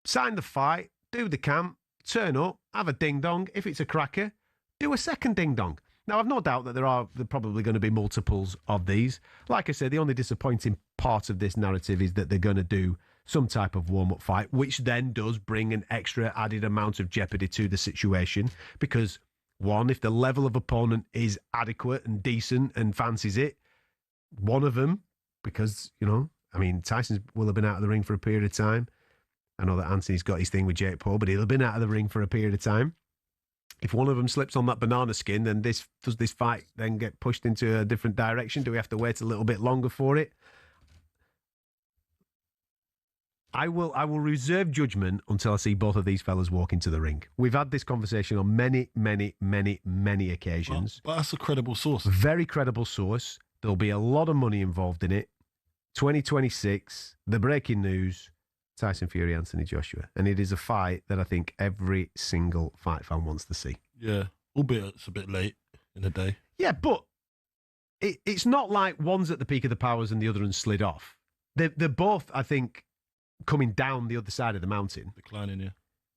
Sign the fight, do the camp, turn up, have a ding-dong. If it's a cracker, do a second ding-dong. Now, I've no doubt that there are probably going to be multiples of these. Like I said, the only disappointing part of this narrative is that they're going to do some type of warm-up fight, which then does bring an extra added amount of jeopardy to the situation because, one, if the level of opponent is adequate and decent and fancies it, one of them, because, Tyson will have been out of the ring for a period of time. I know that Anthony's got his thing with Jake Paul, but he'll have been out of the ring for a period of time. If one of them slips on that banana skin, then does this fight then get pushed into a different direction? Do we have to wait a little bit longer for it? I will reserve judgment until I see both of these fellas walk into the ring. We've had this conversation on many, many, many, many occasions. But that's a credible source. Very credible source. There'll be a lot of money involved in it. 2026, the breaking news, Tyson Fury, Anthony Joshua. And it is a fight that I think every single fight fan wants to see. Yeah, albeit it's a bit late in the day. Yeah, but it's not like one's at the peak of the powers and the other one's slid off. They're both, I think, coming down the other side of the mountain. Declining, yeah.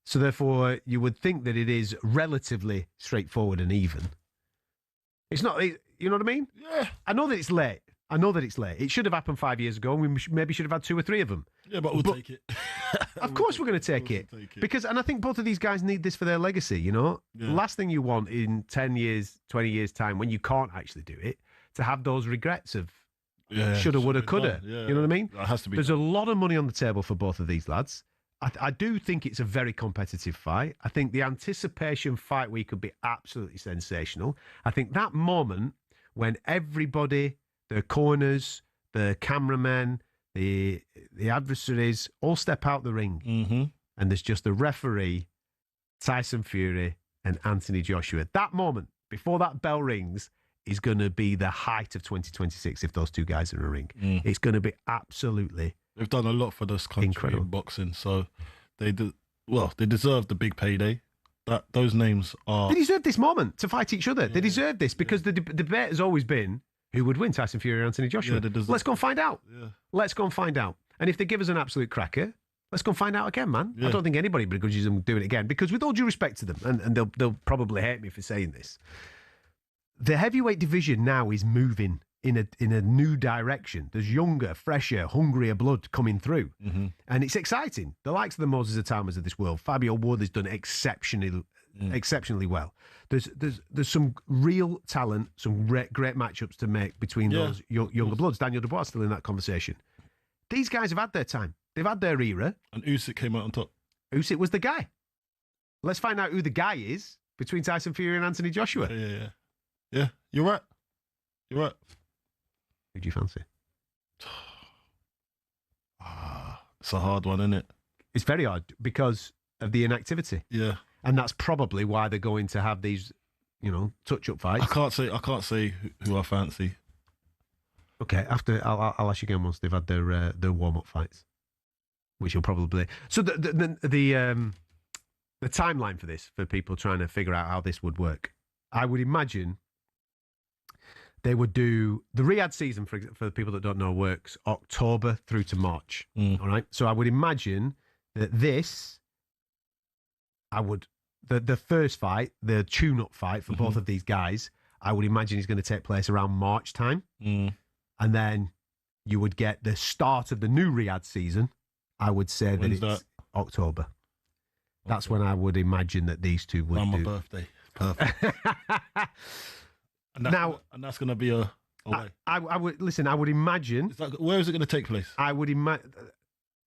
So therefore, you would think that it is relatively straightforward and even. It's not, you know what I mean? Yeah. I know that it's late. I know that it's late. It should have happened 5 years ago, and we maybe should have had 2 or 3 of them. Yeah, but we'll take it. Of course we're going to take it. Because, and I think both of these guys need this for their legacy, you know? Yeah. Last thing you want in 10 years, 20 years' time, when you can't actually do it, to have those regrets of shoulda, woulda, coulda. Yeah. You know what I mean? That has to be. There's a lot of money on the table for both of these lads. I do think it's a very competitive fight. I think the anticipation fight week could be absolutely sensational. I think that moment when everybody, the corners, the cameramen, the adversaries all step out the ring, and there's just the referee, Tyson Fury and Anthony Joshua. That moment, before that bell rings, is going to be the height of 2026 if those two guys are in a ring. It's going to be absolutely They've done a lot for this country in boxing, so they deserve the big payday. Those names are... They deserve this moment to fight each other. They deserve this because the debate has always been who would win, Tyson Fury or Anthony Joshua. Let's go and find out. Yeah. Let's go and find out. And if they give us an absolute cracker, let's go and find out again, man. Yeah. I don't think anybody begrudges them doing it again because with all due respect to them, and they'll probably hate me for saying this, the heavyweight division now is moving in a new direction. There's younger, fresher, hungrier blood coming through. And it's exciting. The likes of the Moses Atamas of this world, Fabio Wood has done exceptionally well. There's some real talent, some great matchups to make between those younger bloods. Daniel Dubois still in that conversation. These guys have had their time. They've had their era. And Usyk came out on top. Usyk was the guy. Let's find out who the guy is between Tyson Fury and Anthony Joshua. Yeah, you're right. Who do you fancy? It's a hard one, isn't it? It's very hard because of the inactivity. Yeah. And that's probably why they're going to have these, touch-up fights. I can't say who I fancy. Okay, I'll ask you again once they've had their warm-up fights, which will probably... So the timeline for this, for people trying to figure out how this would work, I would imagine they would do... The Riyadh season, for the people that don't know, works October through to March. All right? So I would imagine that the first fight, the tune-up fight for both of these guys, I would imagine is going to take place around March time. And then you would get the start of the new Riyadh season. I would say When's that it's that? October. That's when I would imagine that these two would On my do. birthday. Perfect. And that's going to be a way. I would listen. I would imagine. Where is it going to take place? I would imagine.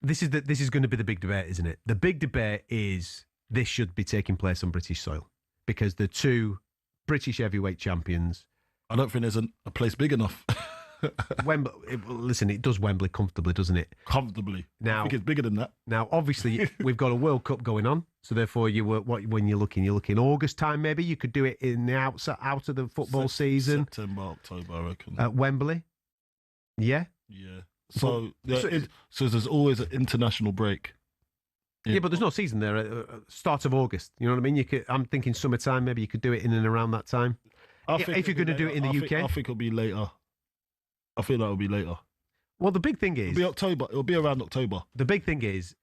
This is going to be the big debate, isn't it? The big debate is this should be taking place on British soil because the two British heavyweight champions. I don't think there's a place big enough. Wembley. Listen, it does Wembley comfortably, doesn't it? Comfortably. Now, I think it's bigger than that. Now, obviously, we've got a World Cup going on, so therefore, when you're looking August time. Maybe you could do it in the out of the football season. September, October, I reckon. At Wembley. Yeah. Yeah. So there's always an international break. Yeah, but there's no season there at start of August. You know what I mean? I'm thinking summertime. Maybe you could do it in and around that time. If you're going to do it in the UK, I think it'll be later. I feel like it'll be later. Well, the big thing is it'll be October. It'll be around October. The big thing is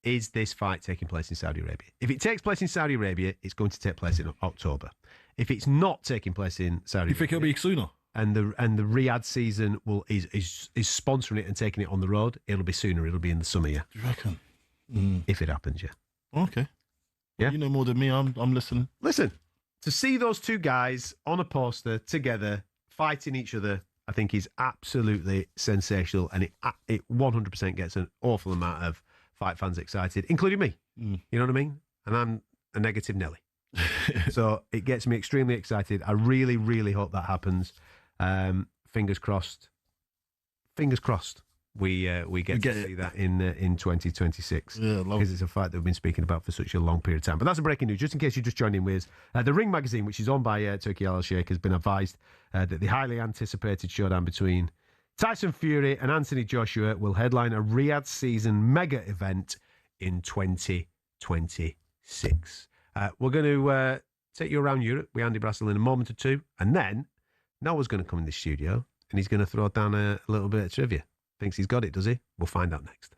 this fight taking place in Saudi Arabia? If it takes place in Saudi Arabia, it's going to take place in October. If it's not taking place in Saudi Arabia, you think it'll be sooner? And the Riyadh season is sponsoring it and taking it on the road. It'll be sooner. It'll be in the summer. Yeah. Do you reckon? If it happens, yeah. Okay. Yeah. You know more than me. I'm listening. Listen, to see those two guys on a poster together fighting each other, I think is absolutely sensational, and it 100% gets an awful amount of fight fans excited, including me. You know what I mean? And I'm a negative Nelly. So it gets me extremely excited. I really, really hope that happens. Fingers crossed. We get to see that in 2026. Yeah, because it's a fight that we've been speaking about for such a long period of time. But that's a breaking news. Just in case you just joined in with us, the Ring magazine, which is owned by Turki Al Sheikh, has been advised that the highly anticipated showdown between Tyson Fury and Anthony Joshua will headline a Riyadh season mega event in 2026. We're going to take you around Europe with Andy Brassel in a moment or two, and then Noah's going to come in the studio and he's going to throw down a little bit of trivia. Thinks he's got it, does he? We'll find out next.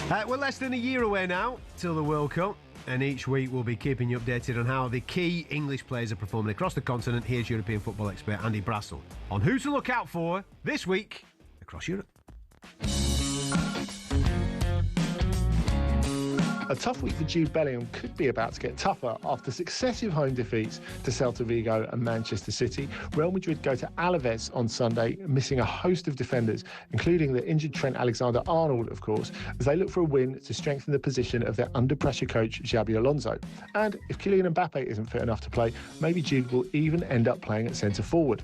We're less than a year away now till the World Cup, and each week we'll be keeping you updated on how the key English players are performing across the continent. Here's European football expert Andy Brassel on who to look out for this week across Europe. A tough week for Jude Bellingham could be about to get tougher after successive home defeats to Celta Vigo and Manchester City. Real Madrid go to Alaves on Sunday, missing a host of defenders, including the injured Trent Alexander-Arnold, of course, as they look for a win to strengthen the position of their under-pressure coach, Xabi Alonso. And if Kylian Mbappe isn't fit enough to play, maybe Jude will even end up playing at centre-forward.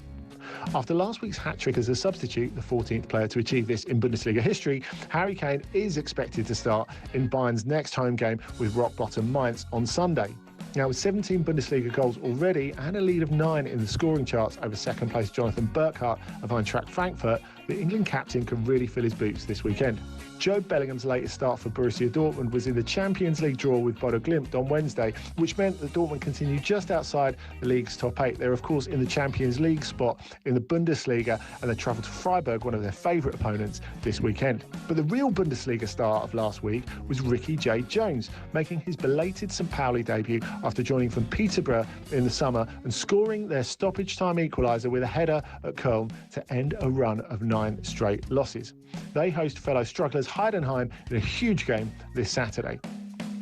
After last week's hat-trick as a substitute, the 14th player to achieve this in Bundesliga history, Harry Kane is expected to start in Bayern's next home game with rock-bottom Mainz on Sunday. Now, with 17 Bundesliga goals already and a lead of 9 in the scoring charts over second-place Jonathan Burkhardt of Eintracht Frankfurt, the England captain can really fill his boots this weekend. Jude Bellingham's latest start for Borussia Dortmund was in the Champions League draw with Bodo Glimt on Wednesday, which meant that Dortmund continued just outside the league's top 8. They're, of course, in the Champions League spot in the Bundesliga, and they travel to Freiburg, one of their favourite opponents, this weekend. But the real Bundesliga star of last week was Ricky J. Jones, making his belated St. Pauli debut after joining from Peterborough in the summer and scoring their stoppage-time equaliser with a header at Köln to end a run of 9 straight losses. They host fellow strugglers Heidenheim in a huge game this Saturday.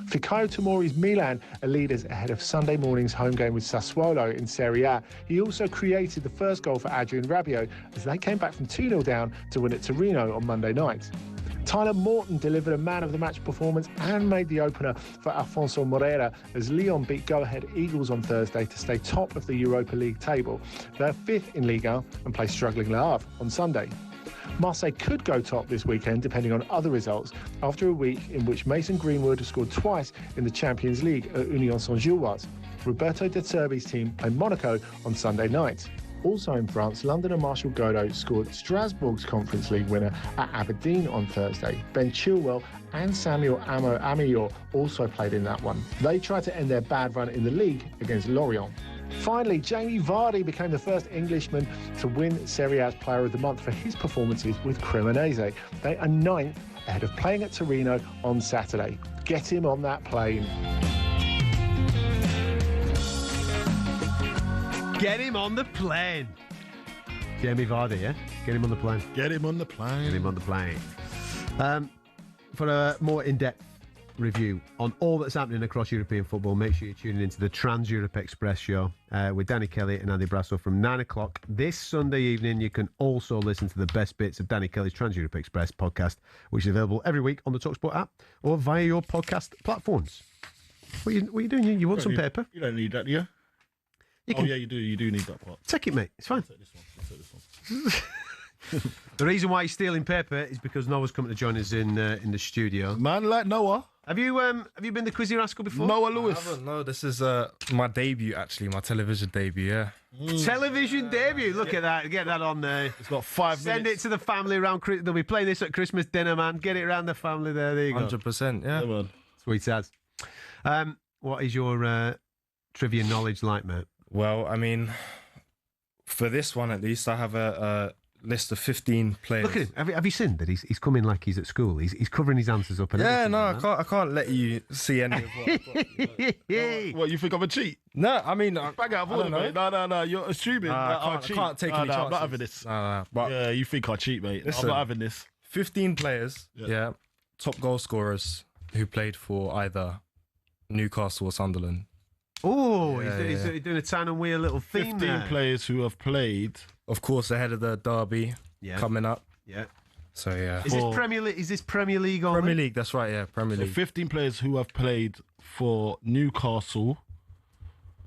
Fikayo Tomori's Milan are leaders ahead of Sunday morning's home game with Sassuolo in Serie A. He also created the first goal for Adrien Rabiot as they came back from 2-0 down to win at Torino on Monday night. Tyler Morton delivered a man-of-the-match performance and made the opener for Alfonso Moreira as Lyon beat go-ahead Eagles on Thursday to stay top of the Europa League table. They're 5th in Ligue 1 and play struggling Le Havre on Sunday. Marseille could go top this weekend, depending on other results, after a week in which Mason Greenwood scored twice in the Champions League at Union Saint-Gilloise. Roberto De Zerbi's team play Monaco on Sunday night. Also in France, London and Martial Godot scored Strasbourg's Conference League winner at Aberdeen on Thursday. Ben Chilwell and Samuel Amo-Ameyor also played in that one. They tried to end their bad run in the league against Lorient. Finally, Jamie Vardy became the first Englishman to win Serie A's Player of the Month for his performances with Cremonese. They are 9th ahead of playing at Torino on Saturday. Get him on that plane. Get him on the plane. Jamie Vardy, yeah? Get him on the plane. Get him on the plane. Get him on the plane. For a more in-depth review on all that's happening across European football, make sure you're tuning into the Trans-Europe Express show with Danny Kelly and Andy Brassel from 9 o'clock this Sunday evening. You can also listen to the best bits of Danny Kelly's Trans-Europe Express podcast, which is available every week on the talkSPORT app or via your podcast platforms. What are you doing? You want some paper? You don't need that, do you? Oh, yeah, you do. You do need that part. Take it, mate. It's fine. Take this one. The reason why he's stealing paper is because Noah's coming to join us in the studio. Man like Noah. Have you been the Quizzy Rascal before? Noah Lewis. I haven't, no, this is my debut, actually, my television debut, yeah. Television debut. Look at that. Get that on there. It's got 5 minutes. Send it to the family around. They'll be playing this at Christmas dinner, man. Get it around the family there. There you go. 100%, yeah. Come on. Sweet as. What is your trivia knowledge like, mate? Well, I mean, for this one at least, I have a list of 15 players. Look at him. Have you seen that he's coming like he's at school? He's covering his answers up. And yeah, no, I can't let you see any of what I've got. What, you think I'm a cheat? No, I mean, bag out of order, mate. No, you're assuming I can't take any chances. I'm not having this. But yeah, you think I cheat, mate. Listen, I'm not having this. 15 players, yeah, top goal scorers who played for either Newcastle or Sunderland. Oh, he's doing a tan and wheel little theme 15 there. players who have played. Of course, ahead of the derby coming up. Yeah. So, yeah. Is this Premier League only? Premier League, that's right, yeah, Premier League. 15 players who have played for Newcastle.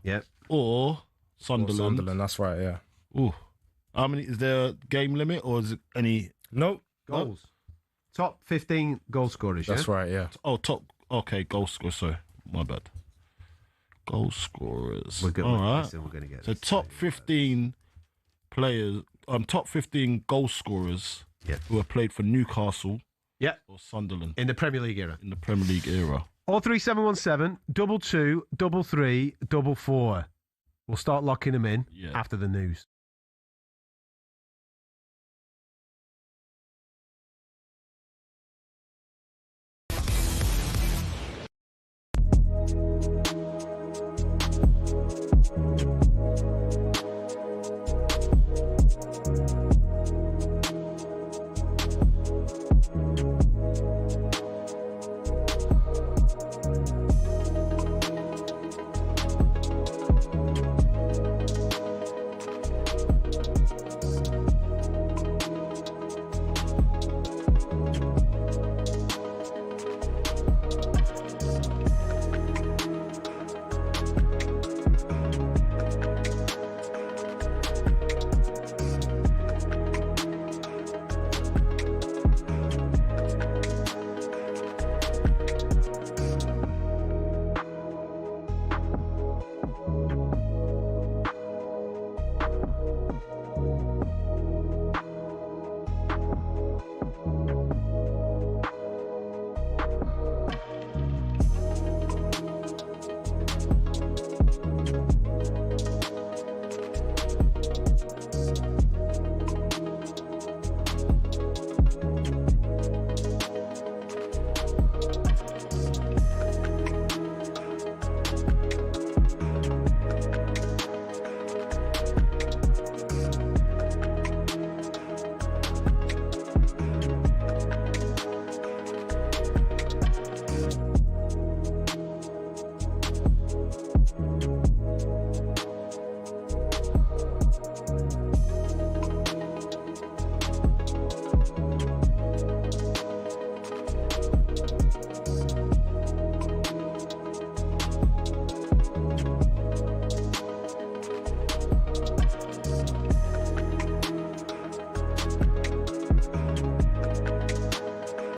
Yeah. Or Sunderland. Or Sunderland, that's right, yeah. Ooh. How many? Is there a game limit or is it any? Nope. Goals. Top 15 goal scorers, That's right, yeah. Oh, okay, goal scorers, sorry. My bad. Goal scorers. We're going to get so top 15 players, top 15 goal scorers who have played for Newcastle or Sunderland. In the Premier League era. In the Premier League era. 03717 22 33 44. We'll start locking them in after the news.